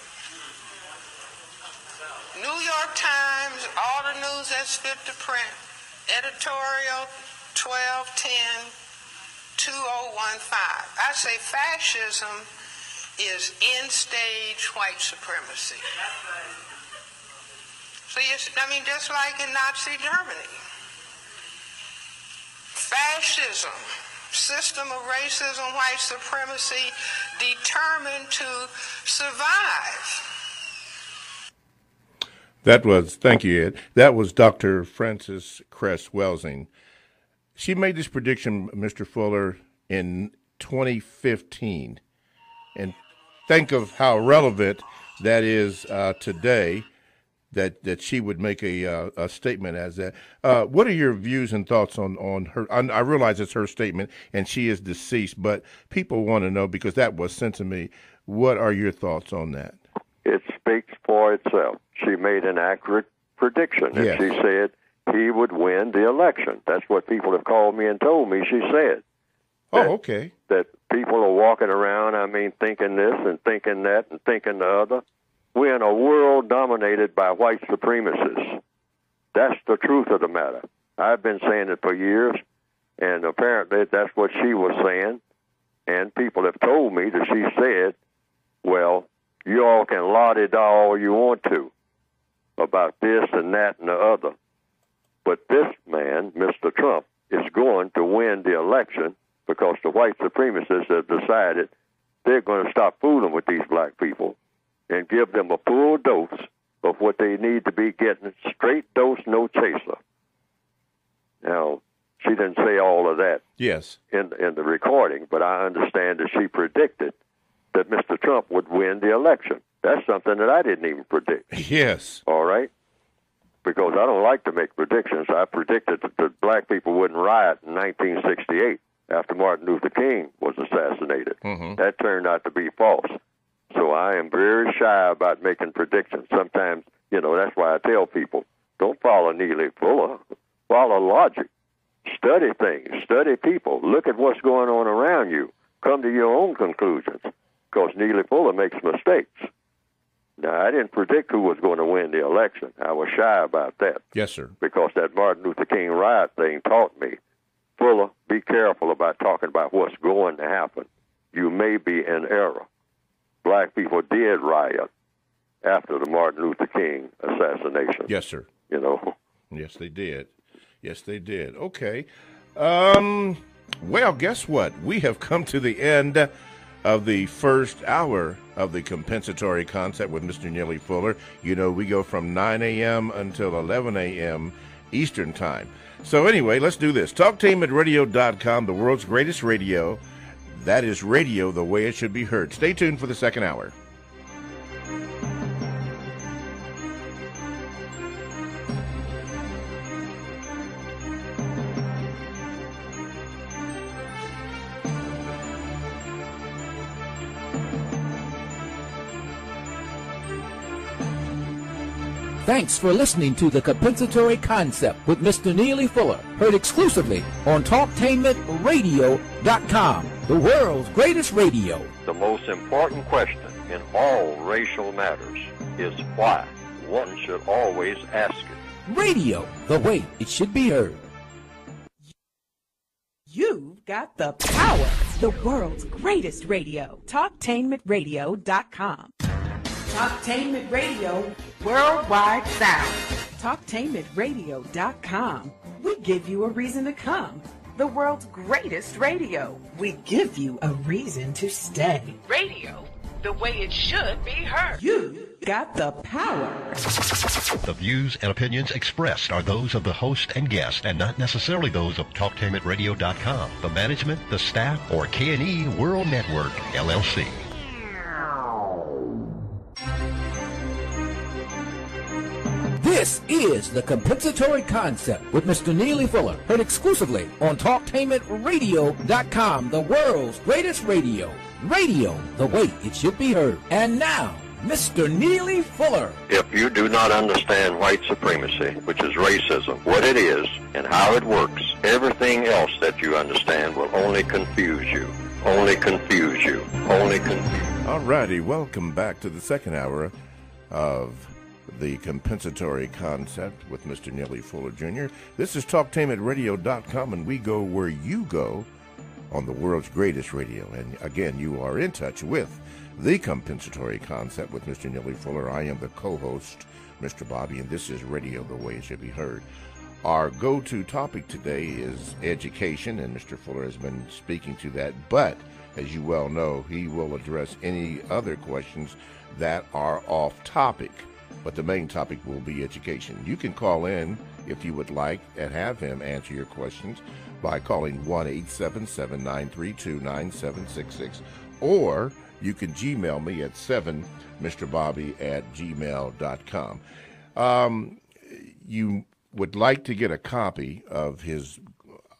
New York Times, all the news that's fit to print, editorial 12/10/2015. I say fascism is end-stage white supremacy. See, just like in Nazi Germany. Fascism, system of racism, white supremacy, determined to survive. Thank you, Ed. That was Dr. Frances Cress Welsing. She made this prediction, Mr. Fuller, in 2015. And think of how relevant that is today, that she would make a statement as that. What are your views and thoughts on her? I realize it's her statement, and she is deceased, but people want to know, because that was sent to me. What are your thoughts on that? It speaks for itself. She made an accurate prediction. Yes. And she said he would win the election. That's what people have called me and told me she said. Okay. That people are walking around, thinking this and thinking that and thinking the other. We're in a world dominated by white supremacists. That's the truth of the matter. I've been saying it for years, and apparently that's what she was saying. And people have told me that she said, well, you all can la-di-da all you want to about this and that and the other. But this man, Mr. Trump, is going to win the election because the white supremacists have decided they're going to stop fooling with these black people and give them a full dose of what they need to be getting, straight dose, no chaser. Now, she didn't say all of that Yes. in the recording, but I understand that she predicted that Mr. Trump would win the election. That's something that I didn't even predict. Yes. All right? Because I don't like to make predictions. I predicted that the black people wouldn't riot in 1968 after Martin Luther King was assassinated. Mm-hmm. That turned out to be false. So I am very shy about making predictions. Sometimes, that's why I tell people, don't follow Neely Fuller. Follow logic. Study things. Study people. Look at what's going on around you. Come to your own conclusions. Because Neely Fuller makes mistakes. Now, I didn't predict who was going to win the election. I was shy about that. Yes, sir. Because that Martin Luther King riot thing taught me, Fuller, be careful about talking about what's going to happen. You may be in error. Black people did riot after the Martin Luther King assassination. Yes, sir. You know. Yes, they did. Yes, they did. Okay. Well, guess what? We have come to the end of the first hour of the compensatory concept with Mr. Neely Fuller. You know, we go from 9 a.m. until 11 a.m. Eastern Time. So anyway, let's do this. TalkTainmentRadio.com, the world's greatest radio. That is radio the way it should be heard. Stay tuned for the second hour. Thanks for listening to the Compensatory Concept with Mr. Neely Fuller, heard exclusively on TalkTainmentRadio.com, the world's greatest radio. The most important question in all racial matters is why. One should always ask it. Radio, the way it should be heard. You've got the power. The world's greatest radio. TalkTainmentRadio.com. Talktainment Radio, worldwide sound. Talktainmentradio.com. We give you a reason to come. The world's greatest radio. We give you a reason to stay. Radio, the way it should be heard. You got the power. The views and opinions expressed are those of the host and guest and not necessarily those of TalkTainmentRadio.com, the management, the staff, or K&E World Network, LLC. This is the Compensatory Concept with Mr. Neely Fuller, heard exclusively on TalkTainmentRadio.com, the world's greatest radio. Radio, the way it should be heard. And now, Mr. Neely Fuller. If you do not understand white supremacy, which is racism, what it is and how it works, everything else that you understand will only confuse you. Only confuse you. Only confuse. All righty, welcome back to the second hour of the Compensatory Concept with Mr. Neely Fuller Jr. This is TalkTainmentRadio.com, and we go where you go on the world's greatest radio. And again, you are in touch with the Compensatory Concept with Mr. Neely Fuller. I am the co-host, Mr. Bobby, and this is radio the way it should be heard. Our go-to topic today is education, and Mr. Fuller has been speaking to that, but as you well know, he will address any other questions that are off topic. But the main topic will be education. You can call in if you would like and have him answer your questions by calling 1-877-932-9766, or you can Gmail me at 7mrbobby@gmail.com. You would like to get a copy of his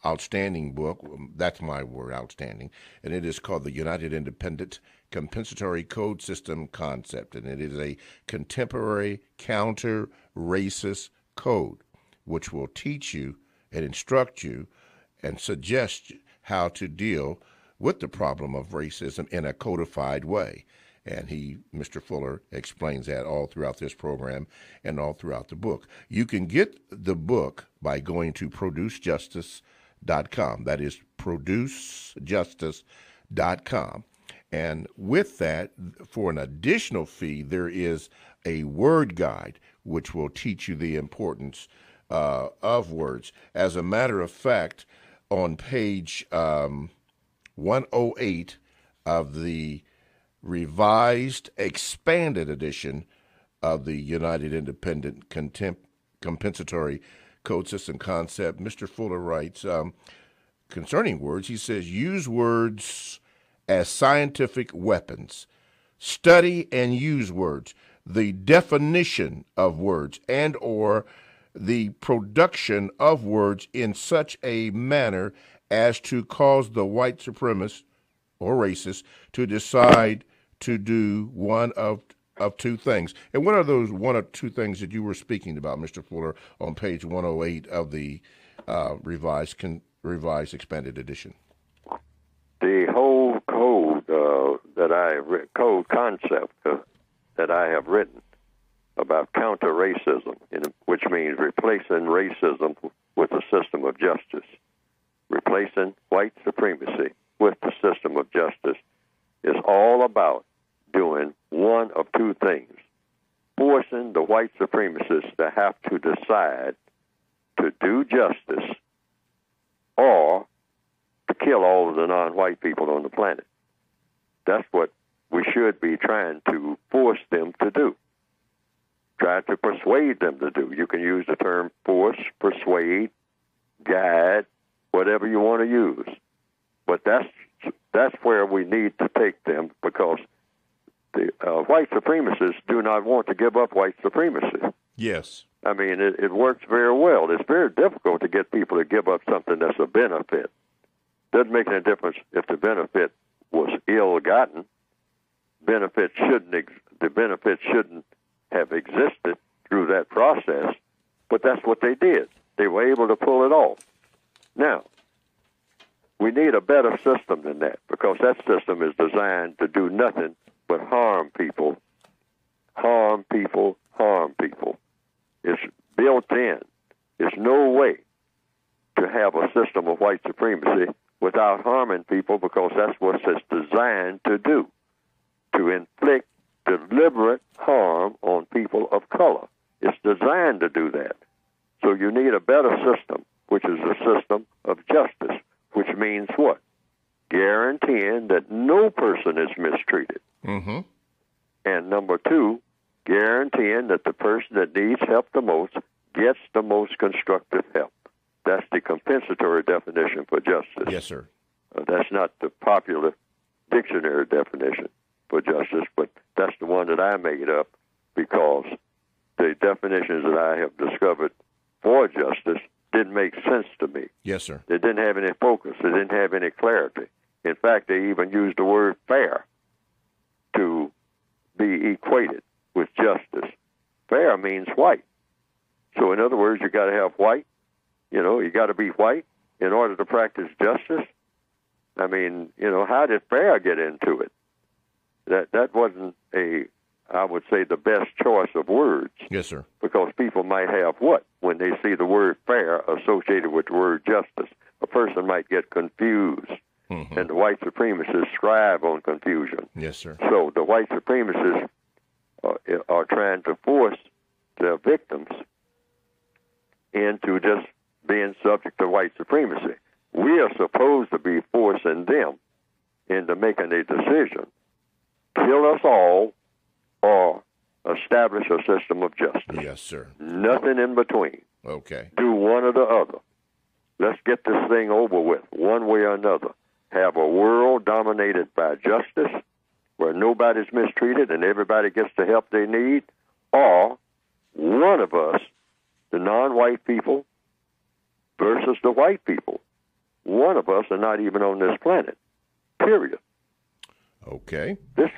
outstanding book, that's my word, outstanding, and it is called The United Independent Compensatory Code System Concept, and it is a contemporary counter-racist code which will teach you and instruct you and suggest how to deal with the problem of racism in a codified way. And Mr. Fuller, explains that all throughout this program and all throughout the book. You can get the book by going to producejustice.com. That is producejustice.com. And with that, for an additional fee, there is a word guide which will teach you the importance of words. As a matter of fact, on page 108 of the revised, expanded edition of the United Independent Compensatory Code System Concept, Mr. Fuller writes, concerning words, he says, use words as scientific weapons. Study and use words. The definition of words and or the production of words in such a manner as to cause the white supremacist or racist to decide to do one of two things. And what are those one or two things that you were speaking about, Mr. Fuller, on page 108 of the revised expanded edition? The whole code code concept that I have written about counter-racism, which means replacing racism with a system of justice, replacing white supremacy with the system of justice, is all about doing one of two things: forcing the white supremacists to have to decide to do justice or to kill all of the non-white people on the planet. That's what we should be trying to force them to do, try to persuade them to do. You can use the term force, persuade, guide, whatever you want to use. But that's where we need to take them, because the white supremacists do not want to give up white supremacy. Yes. I mean, it works very well. It's very difficult to get people to give up something that's a benefit. Doesn't make any difference if the benefit was ill-gotten. The benefit shouldn't have existed through that process, but that's what they did. They were able to pull it off. Now, we need a better system than that, because that system is designed to do nothing but harm people. Harm people, harm people. It's built in. There's no way to have a system of white supremacy without harming people, because that's what it's designed to do, to inflict deliberate harm on people of color. It's designed to do that. So you need a better system, which is a system of justice, which means what? Guaranteeing that no person is mistreated. Mm-hmm. And number two, guaranteeing that the person that needs help the most gets the most constructive help. That's the compensatory definition for justice. Yes, sir. That's not the popular dictionary definition for justice, but that's the one that I made up, because the definitions that I have discovered for justice didn't make sense to me. Yes, sir. They didn't have any focus. They didn't have any clarity. In fact, they even used the word fair to be equated with justice. Fair means white. So in other words, you got to have white. You got to be white in order to practice justice. I mean, how did fair get into it? That wasn't I would say, the best choice of words. Yes, sir. Because people might have what? When they see the word fair associated with the word justice, a person might get confused. Mm-hmm. And the white supremacists thrive on confusion. Yes, sir. So the white supremacists are trying to force their victims into just being subject to white supremacy. We are supposed to be forcing them into making a decision. Kill us all or establish a system of justice. Yes, sir. Nothing in between. Okay. Do one or the other. Let's get this thing over with, one way or another. Have a world dominated by justice, where nobody's mistreated and everybody gets the help they need, or one of us, the non-white people, versus the white people. One of us are not even on this planet, period. Okay. This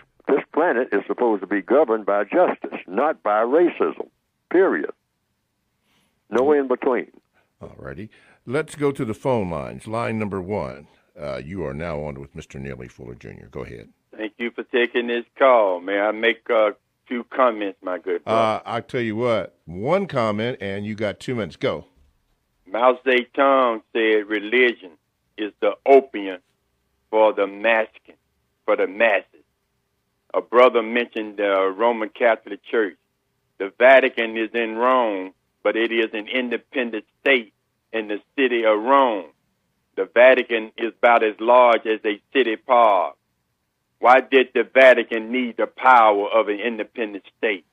planet is supposed to be governed by justice, not by racism, period. No in between. All righty. Let's go to the phone lines. Line number one. You are now on with Mr. Neely Fuller Jr. Go ahead. Thank you for taking this call. May I make a few comments, my good brother? I'll tell you what. One comment, and you got 2 minutes. Go. Mao Zedong said religion is the opium for the masses. A brother mentioned the Roman Catholic Church. The Vatican is in Rome, but it is an independent state in the city of Rome. The Vatican is about as large as a city park. Why did the Vatican need the power of an independent state?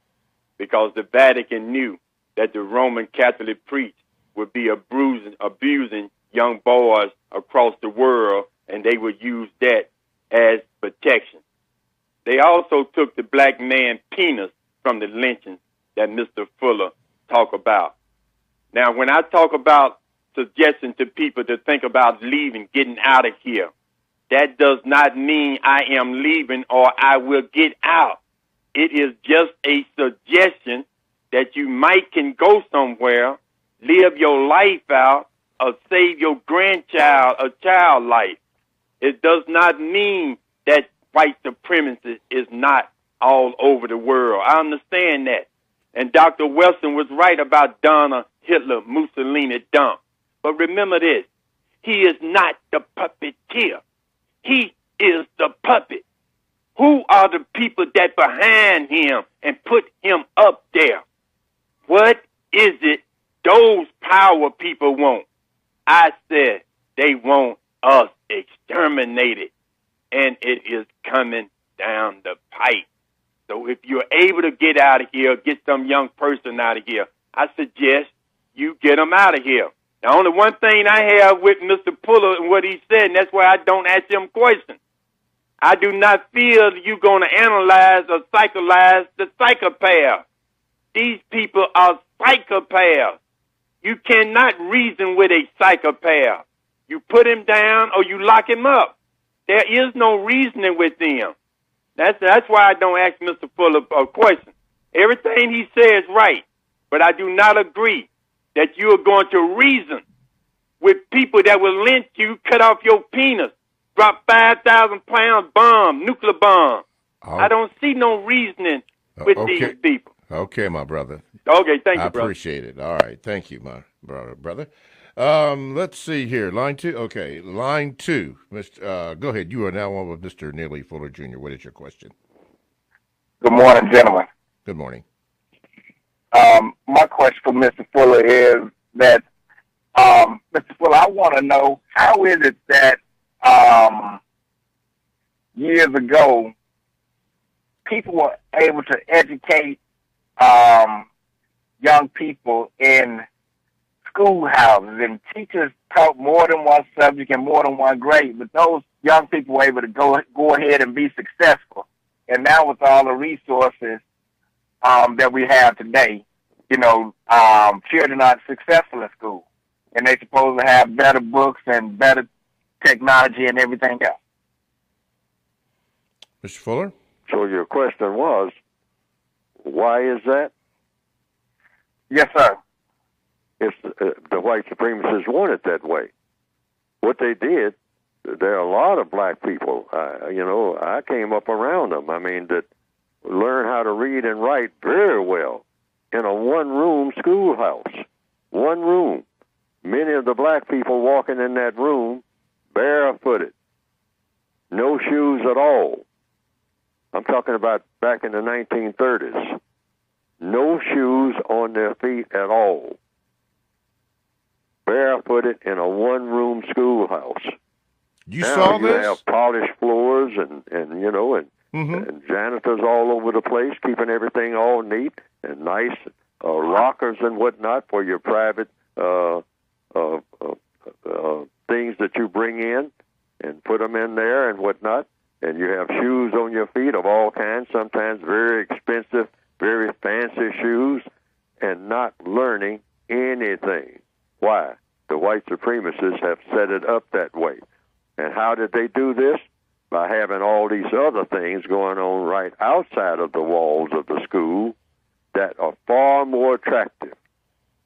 Because the Vatican knew that the Roman Catholic priest would be abusing young boys across the world, and they would use that as protection. They also took the black man penis from the lynchings that Mr. Fuller talked about. Now, when I talk about suggesting to people to think about leaving, getting out of here, that does not mean I am leaving or I will get out. It is just a suggestion that you might can go somewhere, live your life out, or save your grandchild a child life. It does not mean that white supremacy is not all over the world. I understand that. And Dr. Welsing was right about Donna, Hitler, Mussolini, Dump. But remember this, he is not the puppeteer. He is the puppet. Who are the people that behind him and put him up there? What is it those power people want. I said they want us exterminated, and it is coming down the pipe. So if you're able to get out of here, get some young person out of here, I suggest you get them out of here. The only one thing I have with Mr. Fuller and what he said, and that's why I don't ask him questions. I do not feel that you're going to analyze or psychoanalyze the psychopath. These people are psychopaths. You cannot reason with a psychopath. You put him down or you lock him up. There is no reasoning with them. That's why I don't ask Mr. Fuller a question. Everything he says is right, but I do not agree that you are going to reason with people that will lynch you, cut off your penis, drop 5,000-pound bomb, nuclear bomb. Oh. I don't see no reasoning with these people. Okay, my brother. Okay, thank you, I brother. appreciate it. All right, thank you, my brother. Let's see here. Line 2. Okay, line 2. Go ahead. You are now on with Mr. Neely Fuller Jr. What is your question? Good morning, gentlemen. Good morning. My question for Mr. Fuller is that, Mr. Fuller, I want to know, how is it that years ago people were able to educate young people in schoolhouses, and teachers taught more than one subject and more than one grade, but those young people were able to go ahead and be successful. And now with all the resources that we have today, children aren't successful in school, and they're supposed to have better books and better technology and everything else. Mr. Fuller? So your question was, why is that? Yes, sir. It's the white supremacists want it that way. What they did, there are a lot of black people, I came up around them, that learn how to read and write very well in a one-room schoolhouse. One room. Many of the black people walking in that room barefooted, no shoes at all. I'm talking about back in the 1930s. No shoes on their feet at all. Barefooted in a one-room schoolhouse. You saw this? You have polished floors and janitors all over the place, keeping everything all neat and nice, lockers and whatnot for your private things that you bring in and put them in there and whatnot. And you have shoes on your feet of all kinds, sometimes very expensive, very fancy shoes, and not learning anything. Why? The white supremacists have set it up that way. And how did they do this? By having all these other things going on right outside of the walls of the school that are far more attractive.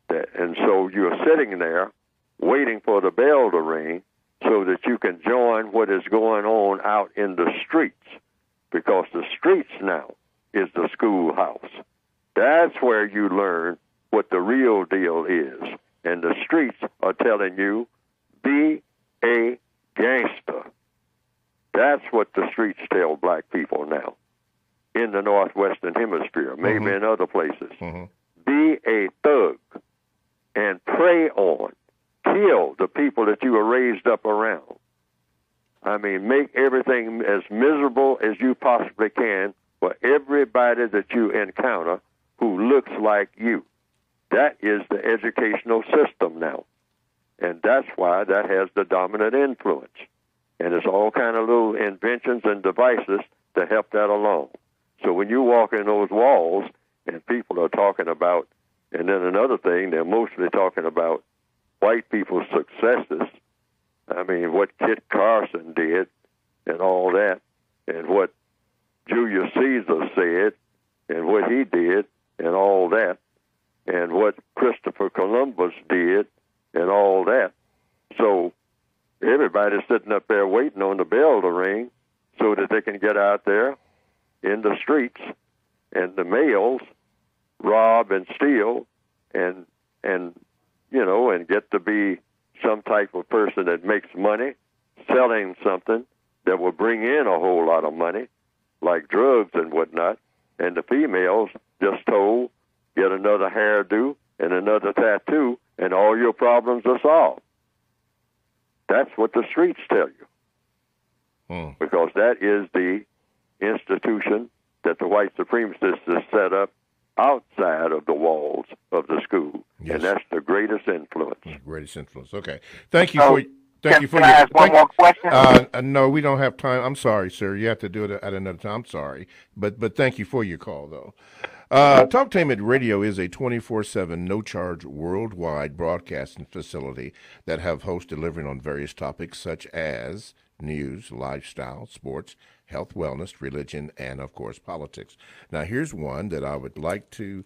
And so you're sitting there waiting for the bell to ring so that you can join what is going on out in the streets, because the streets now is the schoolhouse. That's where you learn what the real deal is. And the streets are telling you, be a gangster. That's what the streets tell black people now in the Northwestern Hemisphere, maybe in other places. Be a thug and prey on, kill the people that you were raised up around. Make everything as miserable as you possibly can for everybody that you encounter who looks like you. That is the educational system now. And that's why that has the dominant influence. And it's all kind of little inventions and devices to help that along. So when you walk in those walls and people are talking about, and then another thing, they're mostly talking about white people's successes. What Kit Carson did and all that, and what Julius Caesar said and what he did and all that, and what Christopher Columbus did and all that. So everybody's sitting up there waiting on the bell to ring so that they can get out there in the streets and the males rob and steal and get to be some type of person that makes money selling something that will bring in a whole lot of money, like drugs and whatnot. And the females just told, get another hairdo, and another tattoo, and all your problems are solved. That's what the streets tell you. Because that is the institution that the white supremacists have set up outside of the walls of the school. Yes. And that's the greatest influence. Greatest influence. Okay. Thank you so, for... Thank you for can I ask one more question? No, we don't have time. I'm sorry, sir. You have to do it at another time. I'm sorry. But thank you for your call, though. Talktainment Radio is a 24/7, no-charge, worldwide broadcasting facility that have hosts delivering on various topics such as news, lifestyle, sports, health, wellness, religion, and, of course, politics. Now, here's one that I would like to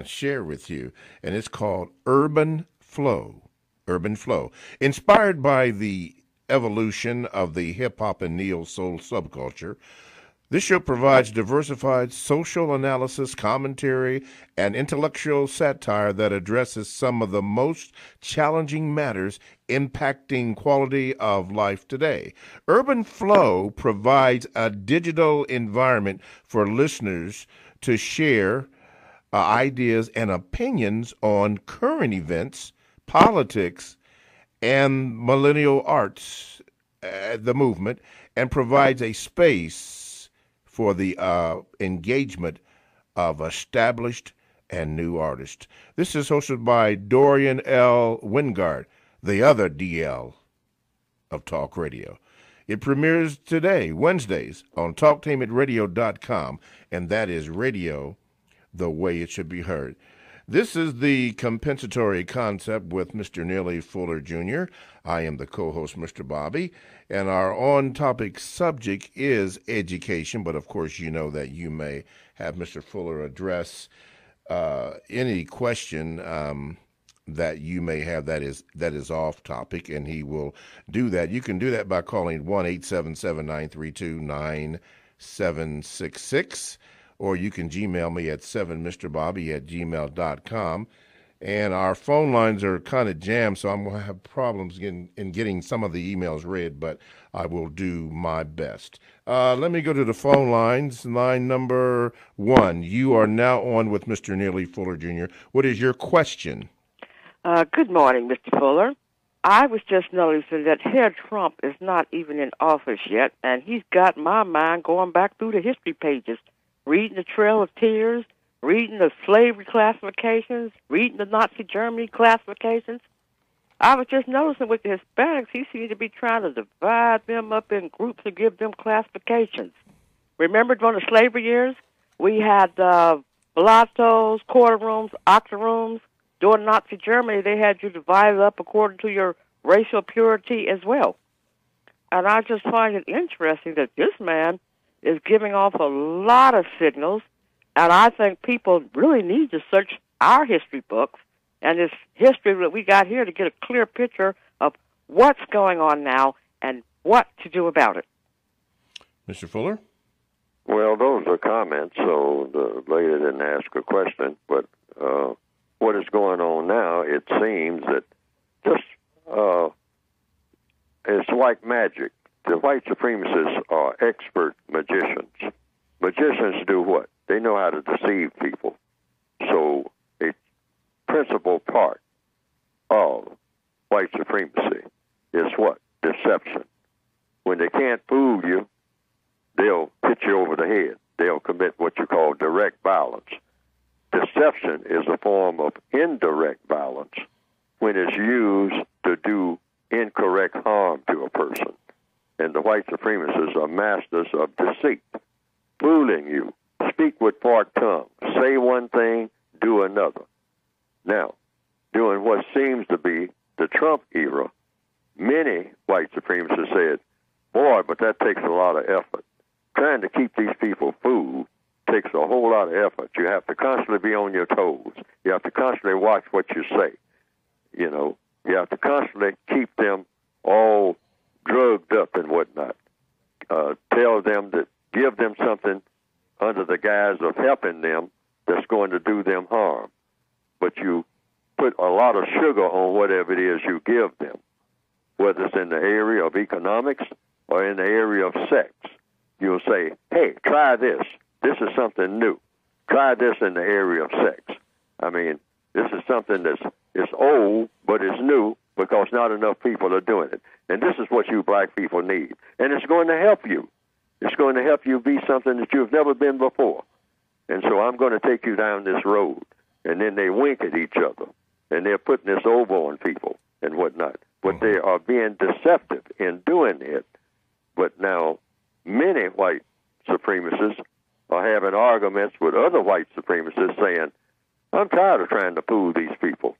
share with you, and it's called Urban Flow. Urban Flow. Inspired by the evolution of the hip-hop and neo-soul subculture, this show provides diversified social analysis, commentary, and intellectual satire that addresses some of the most challenging matters impacting quality of life today. Urban Flow provides a digital environment for listeners to share ideas and opinions on current events, politics, and millennial arts, the movement, and provides a space for the engagement of established and new artists. This is hosted by Dorian L. Wingard, the other DL of Talk Radio. It premieres today, Wednesdays, on TalkTainmentRadio.com, and that is radio the way it should be heard. This is the compensatory concept with Mr. Neely Fuller Jr. I am the co-host, Mr. Bobby, and our on-topic subject is education, but of course you know that you may have Mr. Fuller address any question that you may have that is off topic, and he will do that. You can do that by calling 1-877-932-9766. Or you can Gmail me at 7mrbobby@gmail.com. And our phone lines are kind of jammed, so I'm going to have problems in getting some of the emails read, but I will do my best. Let me go to the phone lines. Line number 1. You are now on with Mr. Neely Fuller Jr. What is your question? Good morning, Mr. Fuller. I was just noticing that Herr Trump is not even in office yet, and he's got my mind going back through the history pages, reading the Trail of Tears, reading the slavery classifications, reading the Nazi Germany classifications. I was just noticing with the Hispanics, he seemed to be trying to divide them up in groups and give them classifications. Remember during the slavery years, we had mulattoes, quarter rooms, octoroons. During Nazi Germany, they had you divided up according to your racial purity as well. And I just find it interesting that this man is giving off a lot of signals, and I think people really need to search our history books and this history that we got here to get a clear picture of what's going on now and what to do about it. Mr. Fuller? Well, those are comments, so the lady didn't ask a question, but what is going on now, it seems that just it's like magic. The white supremacists are expert magicians. Magicians do what? They know how to deceive people. So a principal part of white supremacy is what? Deception. When they can't fool you, they'll hit you over the head. They'll commit what you call direct violence. Deception is a form of indirect violence when it's used to do incorrect harm to a person. And the white supremacists are masters of deceit, fooling you. Speak with forked tongue. Say one thing, do another. Now, during what seems to be the Trump era, many white supremacists said, boy, but that takes a lot of effort. Trying to keep these people fooled takes a whole lot of effort. You have to constantly be on your toes. You have to constantly watch what you say. You know, you have to constantly keep them all drugged up and whatnot. Tell them that, give them something under the guise of helping them that's going to do them harm. But you put a lot of sugar on whatever it is you give them, whether it's in the area of economics or in the area of sex. You'll say, hey, try this. This is something new. Try this in the area of sex. I mean, This is something it's old, but it's new because not enough people are doing it. And this is what you black people need. And it's going to help you. It's going to help you be something that you've never been before. And so I'm going to take you down this road. And then they wink at each other. And they're putting this over on people and whatnot. But they are being deceptive in doing it. But now many white supremacists are having arguments with other white supremacists saying, I'm tired of trying to fool these people.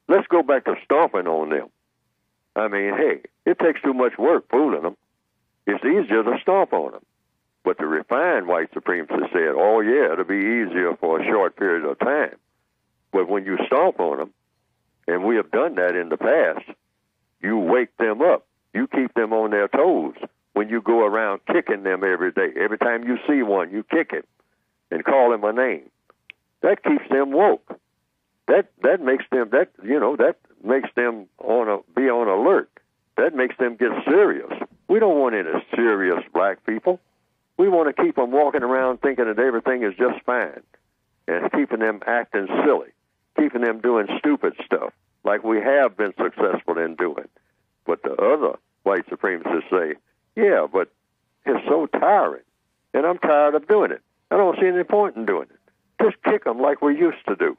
Let's go back to stomping on them. I mean, hey, it takes too much work fooling them. It's easier to stomp on them. But the refined white supremacists said, oh, yeah, it'll be easier for a short period of time. But when you stomp on them, and we have done that in the past, you wake them up. You keep them on their toes when you go around kicking them every day. Every time you see one, you kick him and call him a name. That keeps them woke. That makes them be on alert. That makes them get serious. We don't want any serious black people. We want to keep them walking around thinking that everything is just fine, and keeping them acting silly, keeping them doing stupid stuff like we have been successful in doing. But the other white supremacists say, yeah, but it's so tiring, and I'm tired of doing it. I don't see any point in doing it. Just kick them like we used to do.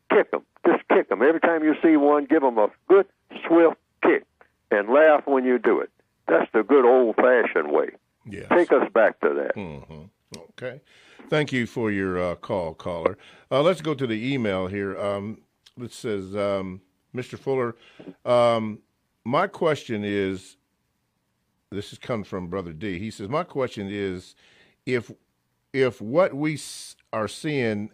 Kick them. Just kick them. Every time you see one, give them a good, swift kick, and laugh when you do it. That's the good old-fashioned way. Yes. Take us back to that. Mm-hmm. Okay. Thank you for your call, caller. Let's go to the email here. It says, Mr. Fuller, my question is, this is coming from Brother D. He says, my question is, if what we are seeing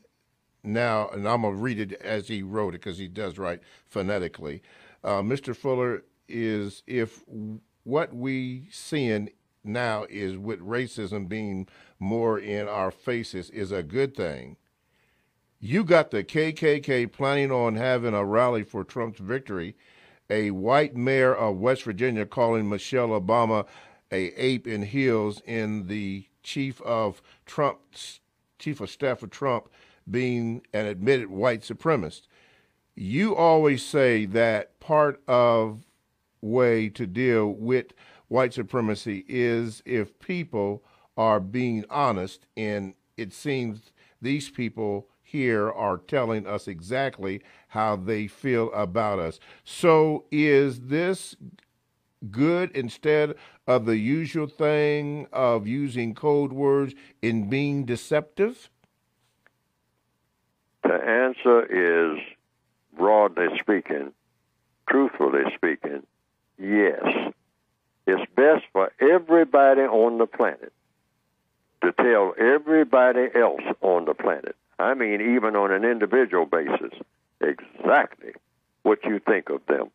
now, and I'm going to read it as he wrote it because he does write phonetically, Mr. Fuller, is if what we seeing now is with racism being more in our faces is a good thing. You got the KKK planning on having a rally for Trump's victory, a white mayor of West Virginia calling Michelle Obama a ape in heels, in the chief of staff of Trump being an admitted white supremacist. You always say that part of way to deal with white supremacy is if people are being honest, and it seems these people here are telling us exactly how they feel about us. So is this good instead of the usual thing of using code words in being deceptive? The answer is, broadly speaking, truthfully speaking, yes. It's best for everybody on the planet to tell everybody else on the planet, I mean even on an individual basis, exactly what you think of them.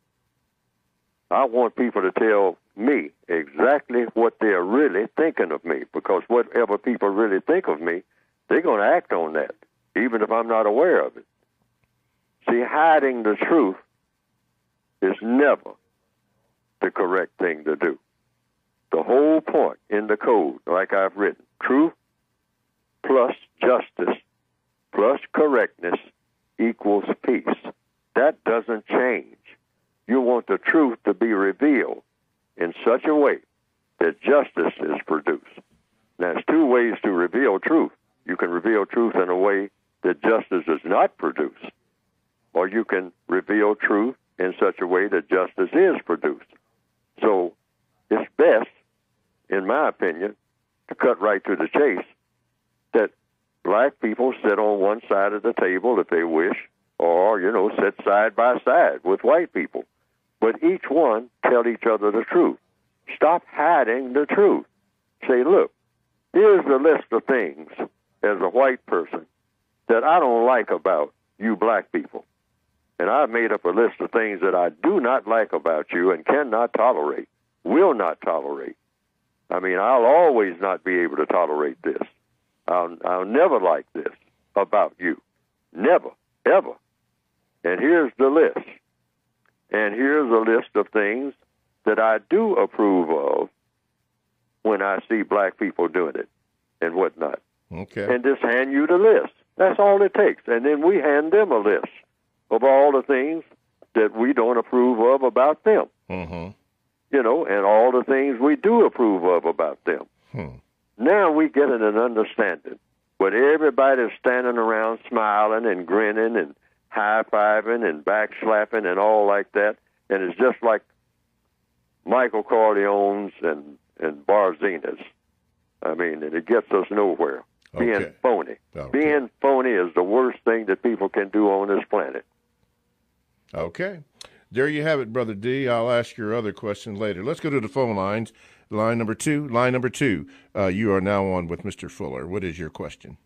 I want people to tell me exactly what they're really thinking of me, because whatever people really think of me, they're going to act on that, even if I'm not aware of it. See, hiding the truth is never the correct thing to do. The whole point in the code, like I've written, truth plus justice plus correctness equals peace. That doesn't change. You want the truth to be revealed in such a way that justice is produced. Now, there's two ways to reveal truth. You can reveal truth in a way that justice is not produced, or you can reveal truth in such a way that justice is produced. So it's best, in my opinion, to cut right to the chase, that black people sit on one side of the table if they wish, or, sit side by side with white people. But each one tell each other the truth. Stop hiding the truth. Say, look, here's the list of things as a white person that I don't like about you black people. And I've made up a list of things that I do not like about you and cannot tolerate, will not tolerate. I mean, I'll always not be able to tolerate this. I'll never like this about you. Never, ever. And here's the list. And here's a list of things that I do approve of when I see black people doing it and whatnot. Okay. And just hand you the list. That's all it takes. And then we hand them a list of all the things that we don't approve of about them. Mm-hmm. You know, and all the things we do approve of about them. Now we get an understanding, but everybody's standing around smiling and grinning and high-fiving and backslapping and all like that, and it's just like Michael Corleone's and Barzina's. I mean, and it gets us nowhere. Being phony. Being phony is the worst thing that people can do on this planet. Okay. There you have it, Brother D. I'll ask your other questions later. Let's go to the phone lines. Line number two. You are now on with Mr. Fuller. What is your question?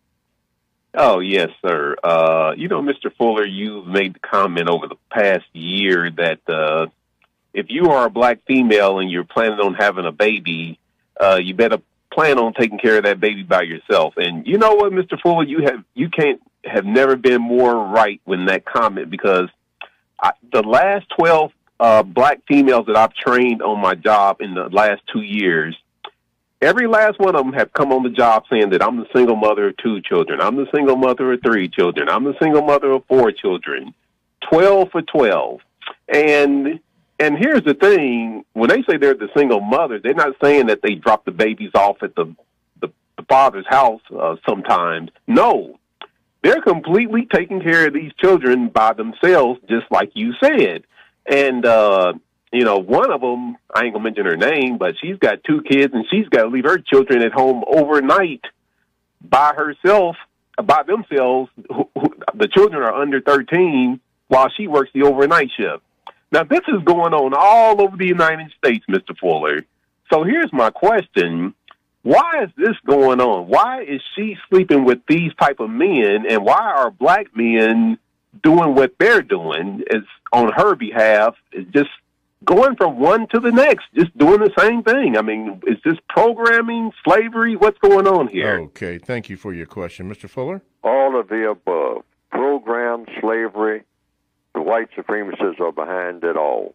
Oh, yes, sir. Mr. Fuller, you've made the comment over the past year that if you are a black female and you're planning on having a baby, you better plan on taking care of that baby by yourself. And you know what, Mr. Fuller, you can't have never been more right with that comment, because the last 12 black females that I've trained on my job in the last 2 years, every last one of them have come on the job saying that I'm the single mother of 2 children. I'm the single mother of 3 children. I'm the single mother of 4 children. 12 for 12. And here's the thing. When they say they're the single mother, they're not saying that they drop the babies off at the father's house sometimes. No. They're completely taking care of these children by themselves, just like you said. And, one of them, I ain't going to mention her name, but she's got 2 kids, and she's got to leave her children at home overnight by themselves. The children are under 13 while she works the overnight shift. Now, this is going on all over the United States, Mr. Fuller. So here's my question. Why is this going on? Why is she sleeping with these type of men, and why are black men doing what they're doing is on her behalf, is just going from one to the next, just doing the same thing? I mean, is this programming, slavery? What's going on here? Okay, thank you for your question. Mr. Fuller? All of the above. Program, slavery, the white supremacists are behind it all.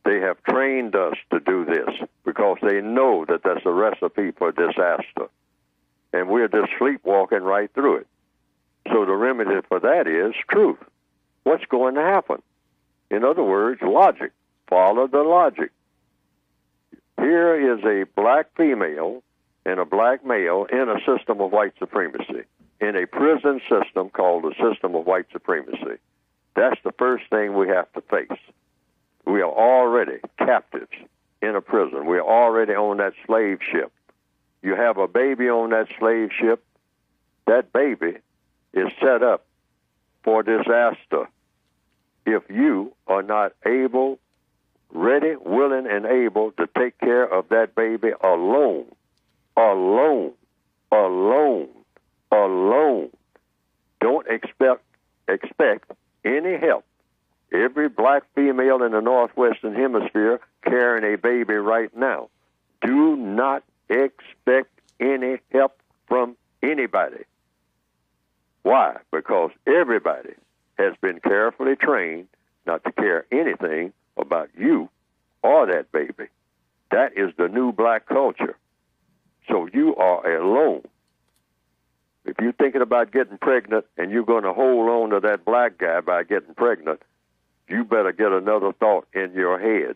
They have trained us to do this because they know that that's a recipe for disaster. And we're just sleepwalking right through it. So the remedy for that is truth. What's going to happen? In other words, logic. Follow the logic. Here is a black female and a black male in a system of white supremacy, in a prison system called the system of white supremacy. That's the first thing we have to face. We are already captives in a prison. We are already on that slave ship. You have a baby on that slave ship. That baby is set up for disaster if you are not able, ready, willing, and able to take care of that baby alone. Alone. Alone. Alone. Don't expect any help. Every black female in the Northwestern Hemisphere carrying a baby right now. Do not expect any help from anybody. Why? Because everybody has been carefully trained not to care anything about you or that baby. That is the new black culture. So you are alone. If you're thinking about getting pregnant and you're going to hold on to that black guy by getting pregnant, you better get another thought in your head,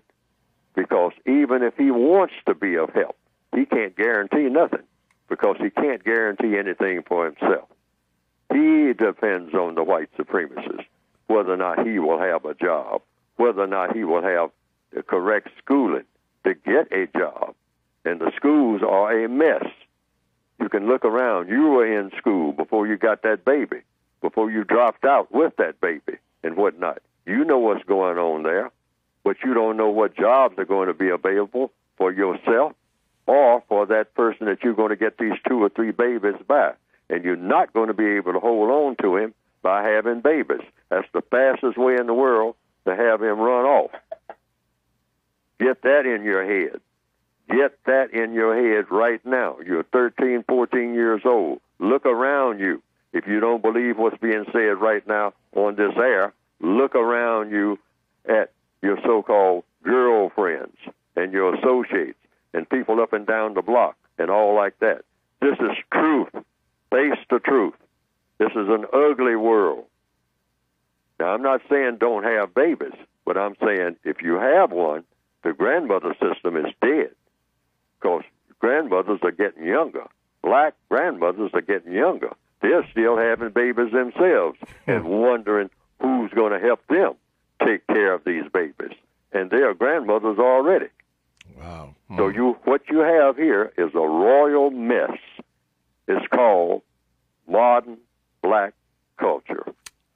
because even if he wants to be of help, he can't guarantee nothing, because he can't guarantee anything for himself. He depends on the white supremacists, whether or not he will have a job, whether or not he will have the correct schooling to get a job. And the schools are a mess. You can look around. You were in school before you got that baby, before you dropped out with that baby and whatnot. You know what's going on there, but you don't know what jobs are going to be available for yourself or for that person that you're going to get these 2 or 3 babies by. And you're not going to be able to hold on to him by having babies. That's the fastest way in the world to have him run off. Get that in your head. Get that in your head right now. You're 13, 14 years old. Look around you. If you don't believe what's being said right now on this air, look around you at your so-called girlfriends and your associates and people up and down the block and all like that. This is truth. Face the truth. This is an ugly world. Now, I'm not saying don't have babies, but I'm saying if you have one, the grandmother system is dead because grandmothers are getting younger. Black grandmothers are getting younger. They're still having babies themselves and wondering who's going to help them take care of these babies. And they are grandmothers already. Wow. So what you have here is a royal mess. It's called modern black culture.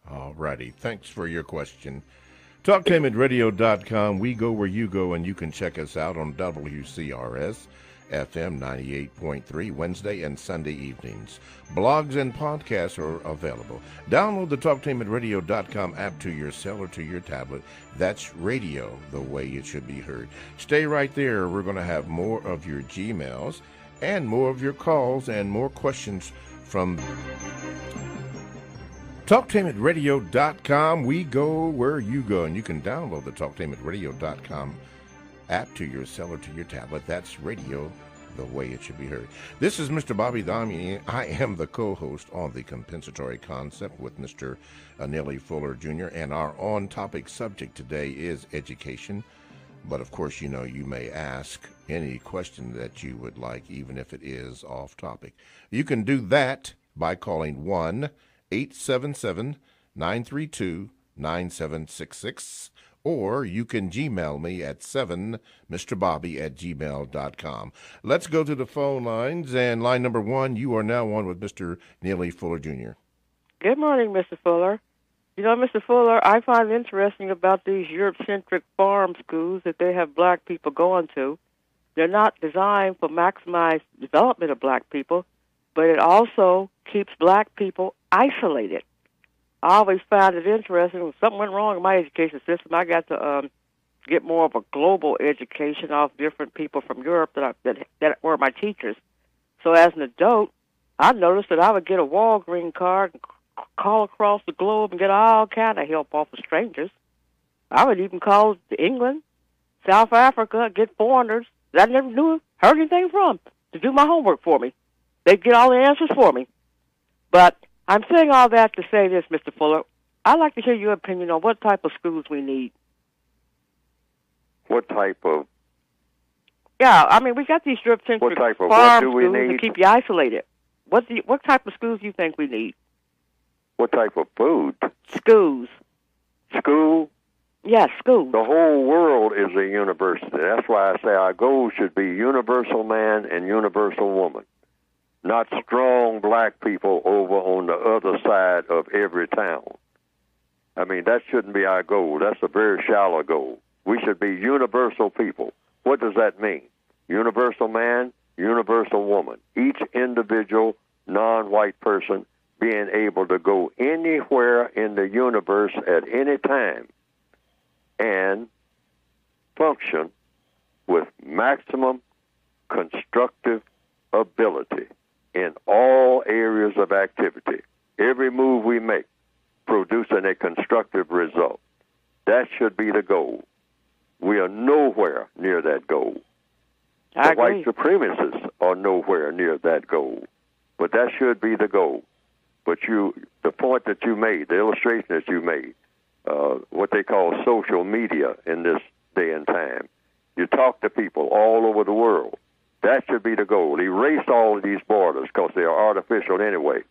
All righty. Thanks for your question. TalkTameRadio.com. We go where you go, and you can check us out on WCRS FM 98.3 Wednesday and Sunday evenings. Blogs and podcasts are available. Download the TalkTameRadio.com app to your cell or to your tablet. That's radio, the way it should be heard. Stay right there. We're going to have more of your Gmails and more of your calls and more questions from TalkTameRadio.com. We go where you go, and you can download the TalkTameRadio.com app to your cell or to your tablet. That's radio, the way it should be heard. This is Mr. Bobby Dami. I am the co-host on The Compensatory Concept with Mr. Neely Fuller Jr., and our on-topic subject today is education. But, of course, you know, you may ask any question that you would like, even if it is off-topic. You can do that by calling 1-877-932-9766, or you can Gmail me at 7mrbobby@gmail.com. Let's go to the phone lines, and line number 1, you are now on with Mr. Neely Fuller Jr. Good morning, Mr. Fuller. You know, Mr. Fuller, I find interesting about these Europe-centric farm schools that they have black people going to. They're not designed for maximized development of black people, but it also keeps black people isolated. I always found it interesting. When something went wrong in my education system, I got to get more of a global education off different people from Europe that were my teachers. So as an adult, I noticed that I would get a Walgreens card and call across the globe and get all kind of help off of strangers. I would even call England, South Africa, get foreigners that I never heard anything from to do my homework for me. They'd get all the answers for me. But I'm saying all that to say this, Mr. Fuller. I'd like to hear your opinion on what type of schools we need. What type of? Yeah, I mean, we got these Europe-centric farm schools to keep you isolated. What type of schools do you think we need? What type of food? Schools. School? Yes, schools. The whole world is a university. That's why I say our goal should be universal man and universal woman, not strong black people over on the other side of every town. I mean, that shouldn't be our goal. That's a very shallow goal. We should be universal people. What does that mean? Universal man, universal woman. Each individual non-white person being able to go anywhere in the universe at any time and function with maximum constructive ability in all areas of activity. Every move we make producing a constructive result. That should be the goal. We are nowhere near that goal. The white supremacists are nowhere near that goal. But that should be the goal. But the point that you made, the illustration that you made, what they call social media in this day and time, you talk to people all over the world. That should be the goal. Erase all of these borders because they are artificial anyway.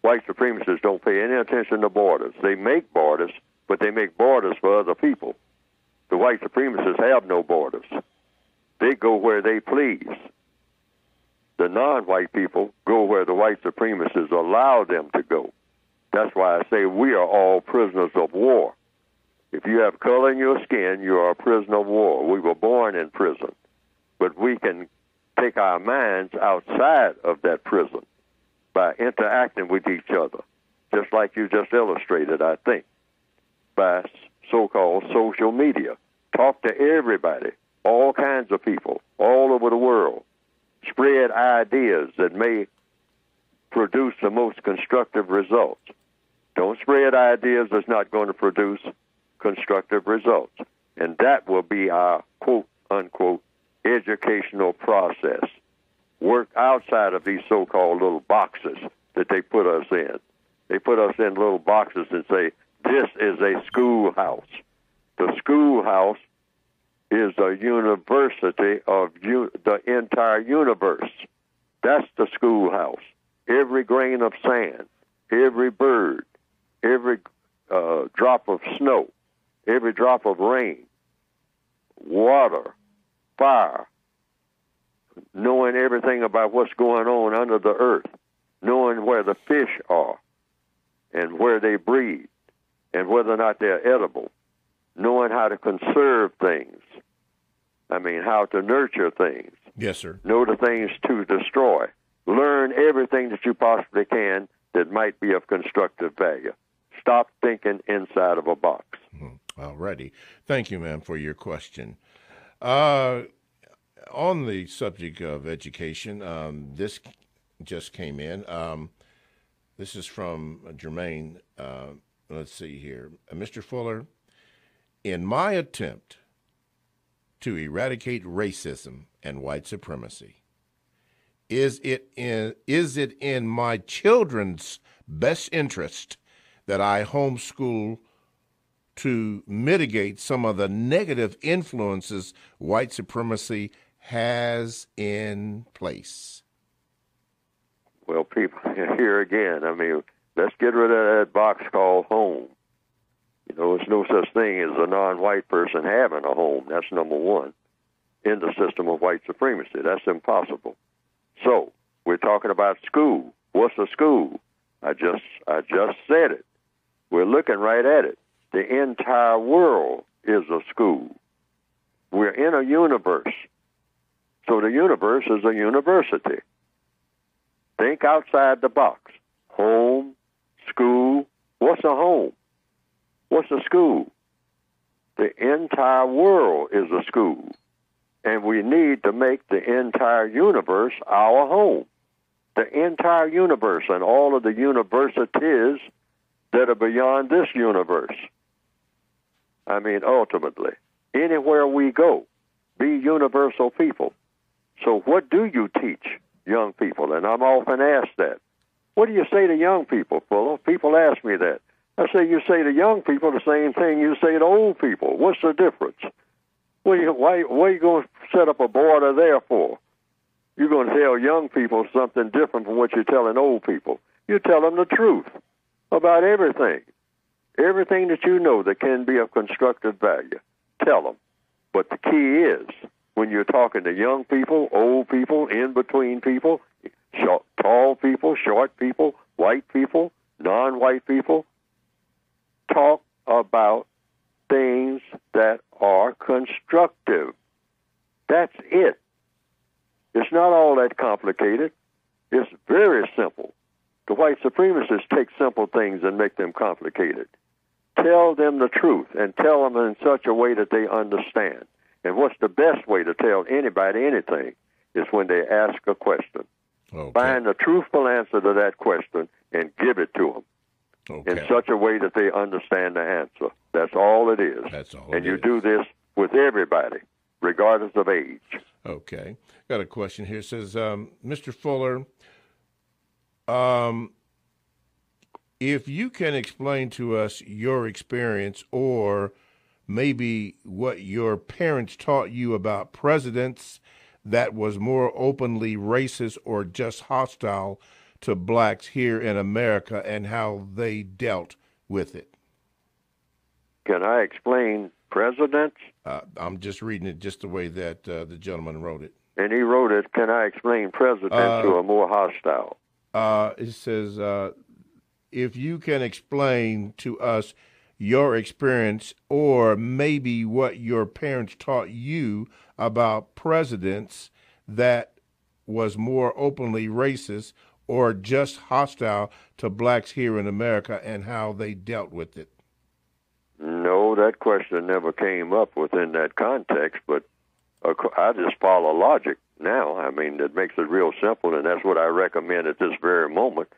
White supremacists don't pay any attention to borders. They make borders, but they make borders for other people. The white supremacists have no borders. They go where they please. The non-white people go where the white supremacists allow them to go. That's why I say we are all prisoners of war. If you have color in your skin, you are a prisoner of war. We were born in prison. But we can take our minds outside of that prison by interacting with each other, just like you just illustrated, I think, by so-called social media. Talk to everybody, all kinds of people, all over the world. Spread ideas that may produce the most constructive results. Don't spread ideas that's not going to produce constructive results. And that will be our quote-unquote educational process. Work outside of these so-called little boxes that they put us in. They put us in little boxes and say, This is a schoolhouse. The schoolhouse is the university of the entire universe. That's the schoolhouse. Every grain of sand, every bird, every drop of snow, every drop of rain, water, fire, knowing everything about what's going on under the earth, knowing where the fish are and where they breed and whether or not they're edible, knowing how to conserve things. I mean, how to nurture things. Yes, sir. Know the things to destroy. Learn everything that you possibly can that might be of constructive value. Stop thinking inside of a box. All righty. Thank you, ma'am, for your question. On the subject of education, this just came in. This is from Jermaine. Let's see here. Mr. Fuller, in my attempt to eradicate racism and white supremacy, is it in my children's best interest that I homeschool to mitigate some of the negative influences white supremacy has in place? Well, people, here again, I mean, let's get rid of that box called home. You know, there's no such thing as a non-white person having a home. That's number one in the system of white supremacy. That's impossible. So we're talking about school. What's a school? I just said it. We're looking right at it. The entire world is a school. We're in a universe. So the universe is a university. Think outside the box. Home, school. What's a home? What's a school? The entire world is a school. And we need to make the entire universe our home. The entire universe and all of the universities that are beyond this universe. I mean, ultimately, anywhere we go, be universal people. So what do you teach young people? And I'm often asked that. What do you say to young people, Fuller? People ask me that. I say, you say to young people the same thing you say to old people. What's the difference? Why are you going to set up a border there for? You're going to tell young people something different from what you're telling old people. You tell them the truth about everything. Everything that you know that can be of constructive value. Tell them. But the key is, when you're talking to young people, old people, in-between people, tall people, short people, white people, non-white people, talk about things that are constructive. That's it. It's not all that complicated. It's very simple. The white supremacists take simple things and make them complicated. Tell them the truth and tell them in such a way that they understand. And what's the best way to tell anybody anything is when they ask a question. Okay. Find the truthful answer to that question and give it to them. Okay. In such a way that they understand the answer. That's all it is. That's all and it you is. do this with everybody, regardless of age. Okay. Got a question here. It says, Mr. Fuller, if you can explain to us your experience or maybe what your parents taught you about presidents that was more openly racist or just hostile to blacks here in America and how they dealt with it. Can I explain presidents? I'm just reading it just the way that the gentleman wrote it. And he wrote it, can I explain presidents who are more hostile? It says, if you can explain to us your experience or maybe what your parents taught you about presidents that was more openly racist or just hostile to blacks here in America and how they dealt with it. No, that question never came up within that context, but I just follow logic now. I mean, it makes it real simple, and that's what I recommend at this very moment.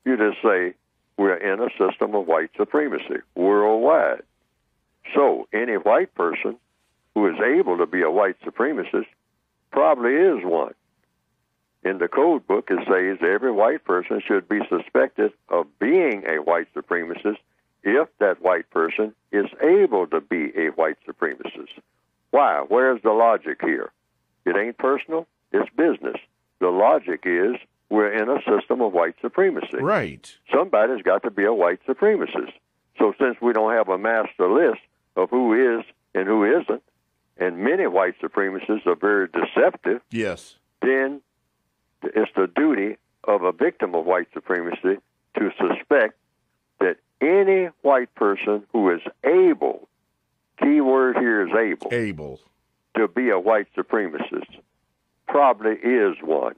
You just say, we're in a system of white supremacy worldwide. So any white person who is able to be a white supremacist probably is one. In the code book, it says every white person should be suspected of being a white supremacist if that white person is able to be a white supremacist. Why? Where's the logic here? It ain't personal, it's business. The logic is we're in a system of white supremacy. Right. Somebody's got to be a white supremacist. So since we don't have a master list of who is and who isn't, and many white supremacists are very deceptive, yes, then it's the duty of a victim of white supremacy to suspect that any white person who is able, key word here is able, to be a white supremacist probably is one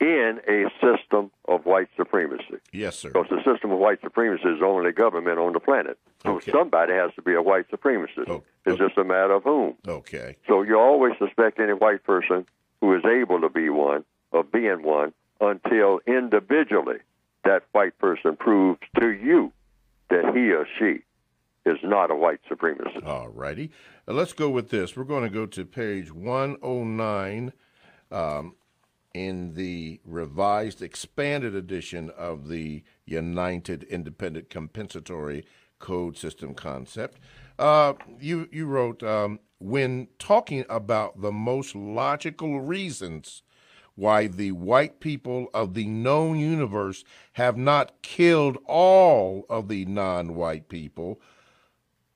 in a system of white supremacy. Yes, sir. Because the system of white supremacy is the only government on the planet. So somebody has to be a white supremacist. It's just a matter of whom. Okay. So you always suspect any white person who is able to be one, of being one, until individually that white person proves to you that he or she is not a white supremacist. All righty. Let's go with this. We're going to go to page 109 in the revised, expanded edition of the United Independent Compensatory Code System concept. You wrote, when talking about the most logical reasons why the white people of the known universe have not killed all of the non-white people,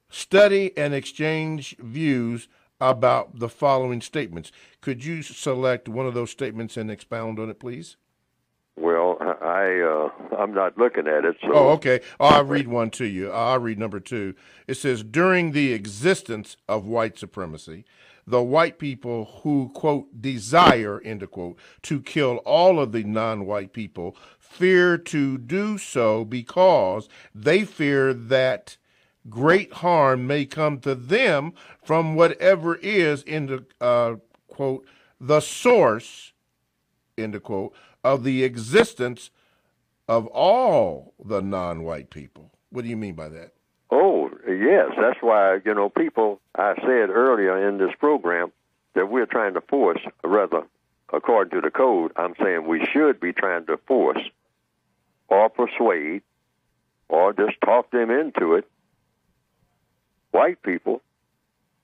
study and exchange views about the following statements. Could you select one of those statements and expound on it, please? Well, I'm not looking at it. So. Oh, okay. I'll read one to you. I'll read number 2. It says, during the existence of white supremacy, the white people who, quote, desire, end quote, to kill all of the non-white people fear to do so because they fear that great harm may come to them from whatever is, in the, quote, the source, end quote, of the existence of all the non-white people. What do you mean by that? Oh, yes. That's why, people, I said earlier in this program that we're trying to force, rather, according to the code, I'm saying we should be trying to force or persuade or just talk them into it, white people,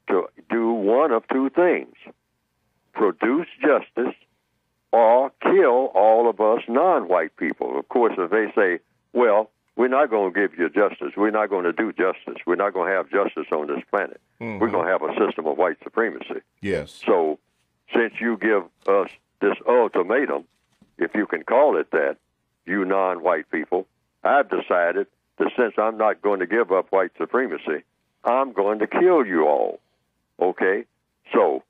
to do one of two things: produce justice or kill all of us non-white people. Of course, if they say, well, we're not going to give you justice, we're not going to do justice, we're not going to have justice on this planet, we're going to have a system of white supremacy. Yes. So since you give us this ultimatum, if you can call it that, you non-white people, I've decided that since I'm not going to give up white supremacy, I'm going to kill you all. Okay? So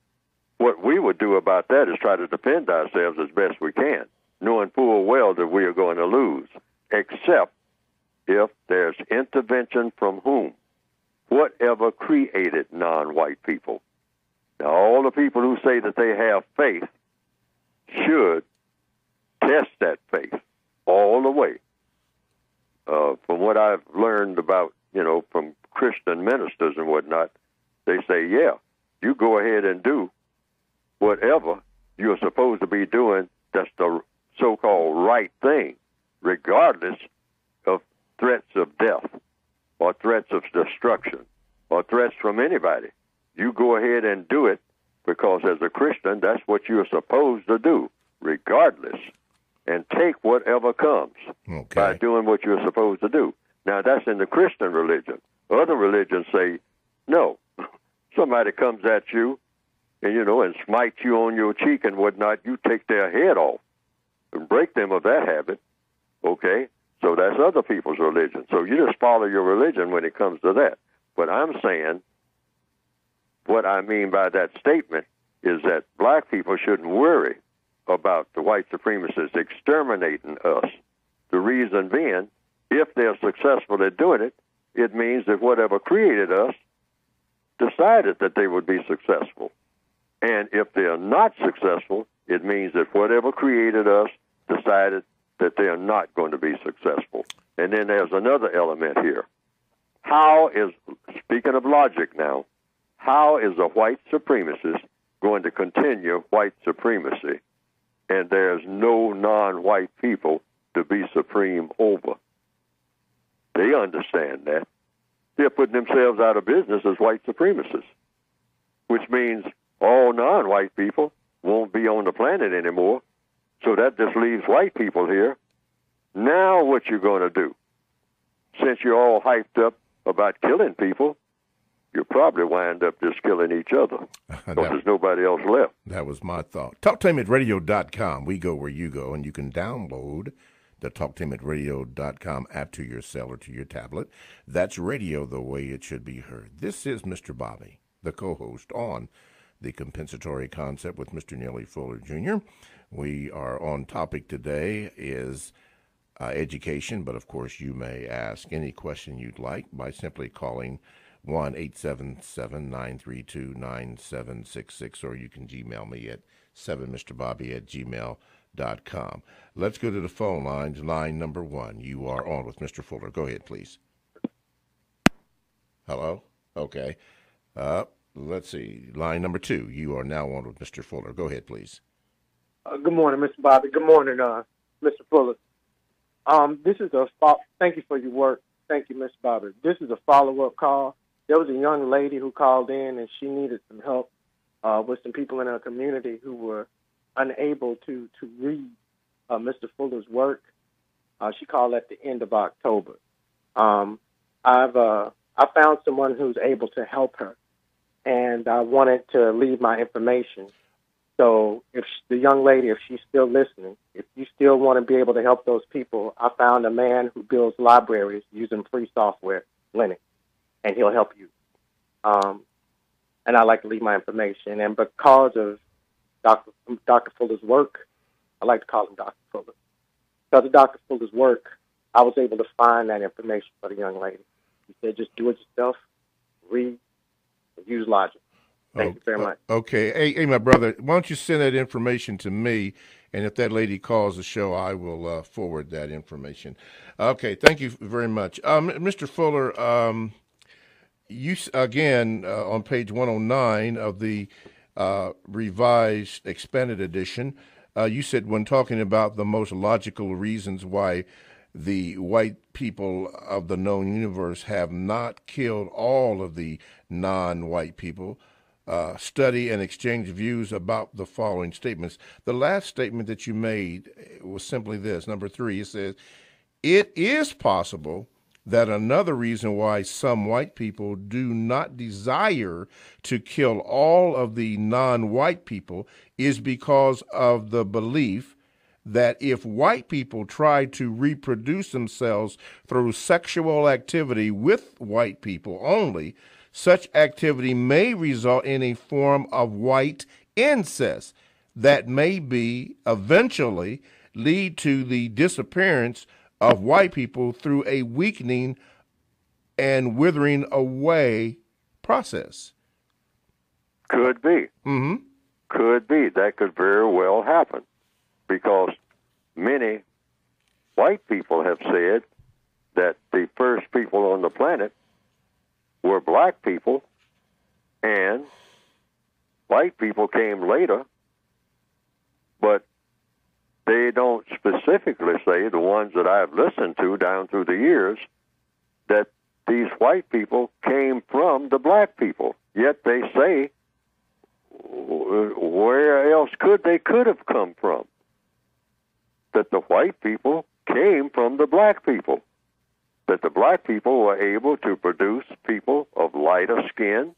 what we would do about that is try to defend ourselves as best we can, knowing full well that we are going to lose, except if there's intervention from whom? Whatever created non-white people. Now, all the people who say that they have faith should test that faith all the way. From what I've learned about, from Christian ministers and whatnot, they say, yeah, you go ahead and do whatever you're supposed to be doing, that's the so-called right thing, regardless of threats of death or threats of destruction or threats from anybody. You go ahead and do it because as a Christian, that's what you're supposed to do, regardless, and take whatever comes by doing what you're supposed to do. Now, that's in the Christian religion. Other religions say, no, somebody comes at you and, and smites you on your cheek and whatnot, you take their head off and break them of that habit, okay? So that's other people's religion. So you just follow your religion when it comes to that. But I'm saying what I mean by that statement is that black people shouldn't worry about the white supremacists exterminating us. The reason being, if they're successful at doing it, it means that whatever created us decided that they would be successful. And if they're not successful, it means that whatever created us decided that they are not going to be successful. And then there's another element here. Speaking of logic now, how is a white supremacist going to continue white supremacy and there's no non-white people to be supreme over? They understand that. they're putting themselves out of business as white supremacists, which means all non-white people won't be on the planet anymore. So that just leaves white people here. Now what you going to do? Since you're all hyped up about killing people, you'll probably wind up just killing each other because there's nobody else left. That was my thought. TalkTameItRadio.com. We go where you go, and you can download the TalkTameItRadio.com app to your cell or to your tablet. That's radio the way it should be heard. This is Mr. Bobby, the co-host on The Compensatory Concept with Mr. Neely Fuller Jr. We are on topic today is education, but of course you may ask any question you'd like by simply calling 1-877-932-9766, or you can Gmail me at 7mrbobby@gmail.com. Let's go to the phone lines. Line number 1. You are on with Mr. Fuller. Go ahead, please. Hello? Okay. Let's see. Line number 2. You are now on with Mr. Fuller. Go ahead, please. Good morning, Mr. Bobby. Good morning, Mr. Fuller. This is thank you for your work. Thank you, Mr. Bobby. This is a follow-up call. There was a young lady who called in, and she needed some help with some people in her community who were unable to read Mr. Fuller's work. She called at the end of October. I found someone who's able to help her, and I wanted to leave my information. So if the young lady, if she's still listening, if you still want to be able to help those people, I found a man who builds libraries using free software, Linux, and he'll help you. And I'd like to leave my information. And because of Dr. Fuller's work, I like to call him Dr. Fuller. Because of Dr. Fuller's work, I was able to find that information for the young lady. He said, just do it yourself, read, and use logic. Thank you very much. Okay. Hey, my brother, why don't you send that information to me, and if that lady calls the show, I will forward that information. Okay, thank you very much. Mr. Fuller, you, again, on page 109 of the revised expanded edition, you said when talking about the most logical reasons why the white people of the known universe have not killed all of the non-white people, study and exchange views about the following statements. The last statement that you made was simply this. Number 3, it says, it is possible that another reason why some white people do not desire to kill all of the non-white people is because of the belief that if white people try to reproduce themselves through sexual activity with white people only, such activity may result in a form of white incest that may be eventually lead to the disappearance of white people through a weakening and withering away process. Could be. Mm-hmm. Could be. That could very well happen because many white people have said that the first people on the planet were black people, and white people came later, but they don't specifically say, the ones that I've listened to down through the years, that these white people came from the black people. Yet they say, where else could have come from? That the white people came from the black people. That the black people were able to produce people of lighter skin,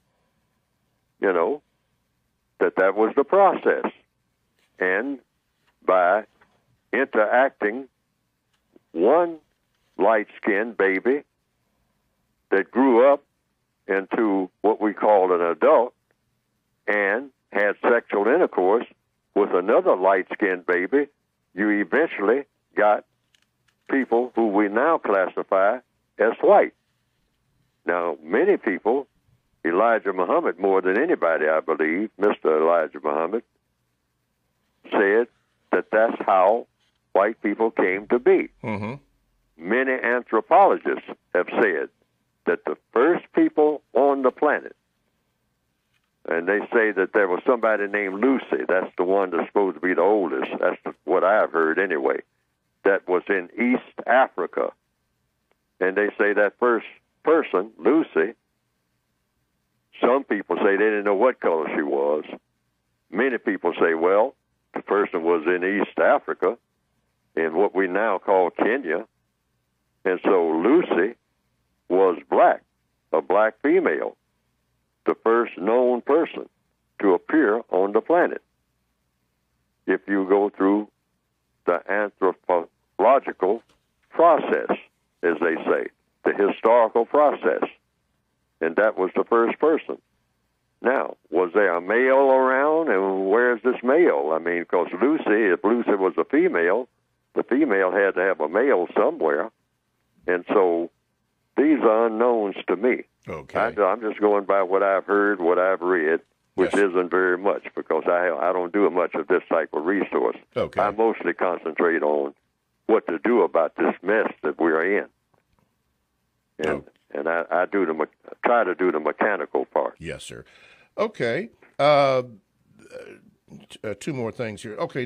that was the process. And by interacting, one light-skinned baby that grew up into what we call an adult and had sexual intercourse with another light-skinned baby, you eventually got people who we now classify as white. Now, many people, Elijah Muhammad more than anybody, I believe, Mr. Elijah Muhammad, said that that's how white people came to be. Mm-hmm. Many anthropologists have said that the first people on the planet, and they say that there was somebody named Lucy, that's the one that's supposed to be the oldest, that's what I've heard anyway, that was in East Africa. And they say that first person, Lucy, some people say they didn't know what color she was. Many people say, well, the person was in East Africa, in what we now call Kenya, and so Lucy was black, a black female, the first known person to appear on the planet. If you go through the anthropological process, as they say, the historical process, and that was the first person. Now, was there a male around, and where's this male? I mean, because Lucy, if Lucy was a female, the female had to have a male somewhere, and so these are unknowns to me. Okay. I'm just going by what I've heard, what I've read, which isn't very much, because I don't do much of this type of resource. Okay. I mostly concentrate on what to do about this mess that we're in. And I try to do the mechanical part. Yes, sir. Okay. Two more things here. Okay,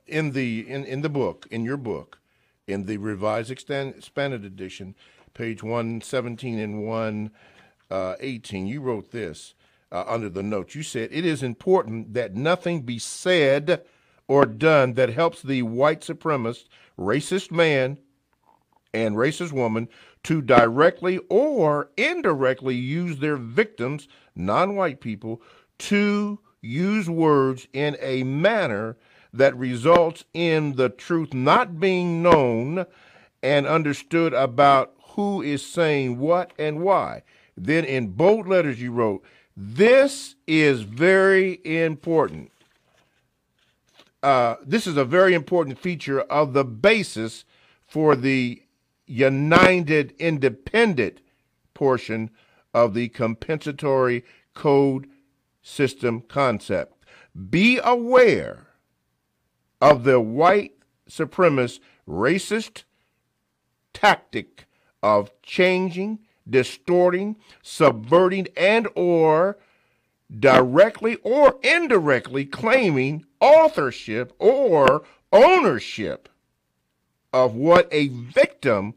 in the book, in your book, in the Revised Expanded Edition, page 117 and 118, you wrote this under the notes. You said, it is important that nothing be said or done that helps the white supremacist, racist man and racist woman to directly or indirectly use their victims, non-white people, to use words in a manner that results in the truth not being known and understood about who is saying what and why. Then in bold letters you wrote, this is very important. This is a very important feature of the basis for the united independent portion of the compensatory code system concept. Be aware of the white supremacist racist tactic of changing, distorting, subverting, and or directly or indirectly claiming authorship or ownership of what a victim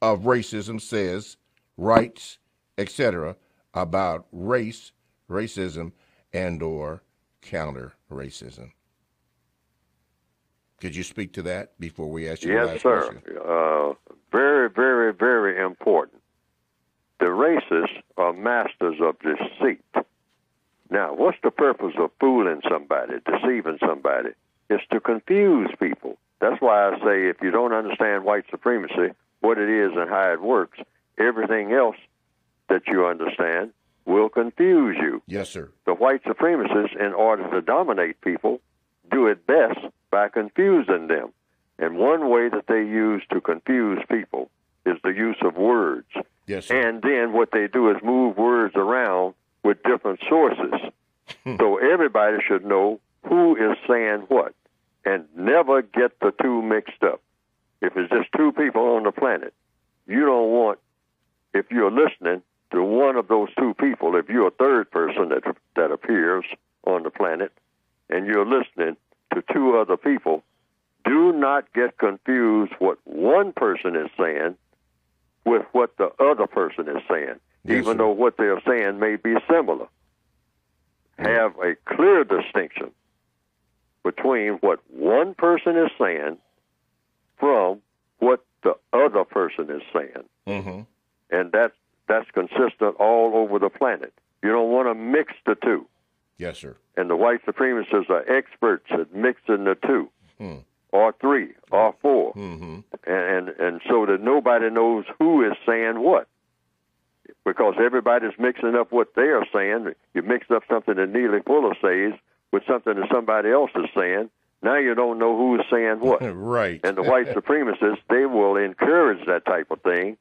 of racism says, writes, etc., about race, racism, and or counter-racism. Could you speak to that before we ask you the last question? Yes, sir. Very, very, very important. The racists are masters of deceit. Now, what's the purpose of fooling somebody, deceiving somebody? It's to confuse people. That's why I say if you don't understand white supremacy, what it is and how it works, everything else that you understand will confuse you. Yes, sir. The white supremacists, in order to dominate people, do it best by confusing them. And one way that they use to confuse people is the use of words. Yes, sir. And then what they do is move words around with different sources. So everybody should know who is saying what and never get the two mixed up. If it's just two people on the planet, you don't want, if you're listening to one of those two people, if you're a third person that appears on the planet and you're listening to two other people, do not get confused what one person is saying with what the other person is saying, even though what they're saying may be similar. Have a clear distinction between what one person is saying from what the other person is saying. Mm-hmm. And that's consistent all over the planet. You don't want to mix the two. Yes, sir. And the white supremacists are experts at mixing the two, or three, or four. Mm-hmm. And so that nobody knows who is saying what. Because everybody's mixing up what they are saying. You mix up something that Neely Fuller says with something that somebody else is saying. Now you don't know who is saying what. Right. And the white supremacists, they will encourage that type of thing,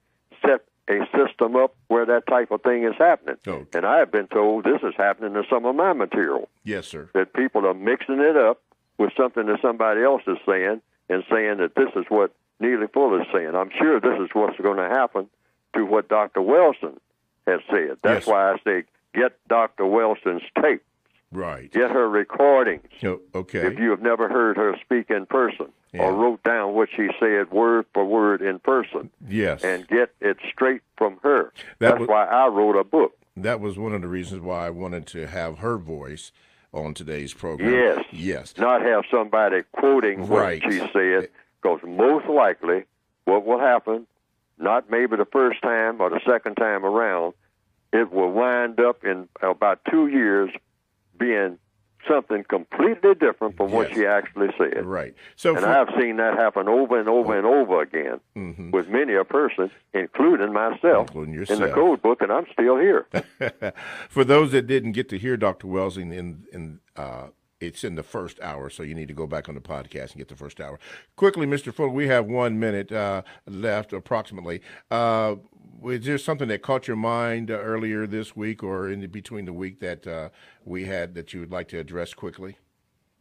set a system up where that type of thing is happening. Okay. And I have been told this is happening in some of my material. Yes, sir. That people are mixing it up with something that somebody else is saying and saying that this is what Neely Fuller is saying. I'm sure this is what's going to happen to what Dr. Welsing has said. That's why I say get Dr. Welsing's tape Right. Get her recordings. Oh, okay. If you have never heard her speak in person or wrote down what she said word for word in person. Yes. And get it straight from her. That's why I wrote a book. That was one of the reasons why I wanted to have her voice on today's program. Yes. Yes. Not have somebody quoting what she said, because most likely what will happen, not maybe the first time or the second time around, it will wind up in about 2 years being something completely different from what she actually said. Right. So, I've seen that happen over and over and over again with many a person, including myself, in the code book, and I'm still here. For those that didn't get to hear Dr. Welsing it's in the first hour, so you need to go back on the podcast and get the first hour. Quickly, Mr. Fuller, we have 1 minute left, approximately. Was there something that caught your mind earlier this week or in between the week that we had that you would like to address quickly?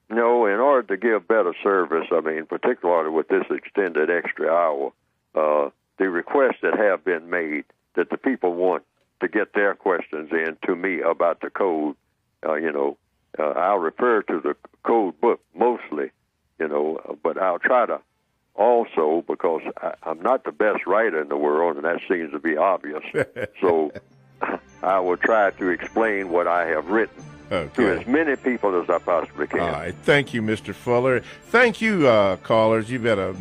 No, in order to give better service, I mean, particularly with this extended extra hour, the requests that have been made that the people want to get their questions in to me about the code, I'll refer to the code book mostly, but I'll try to also, because I'm not the best writer in the world, and that seems to be obvious, so I will try to explain what I have written to as many people as I possibly can. All right. Thank you, Mr. Fuller. Thank you, callers. You've had a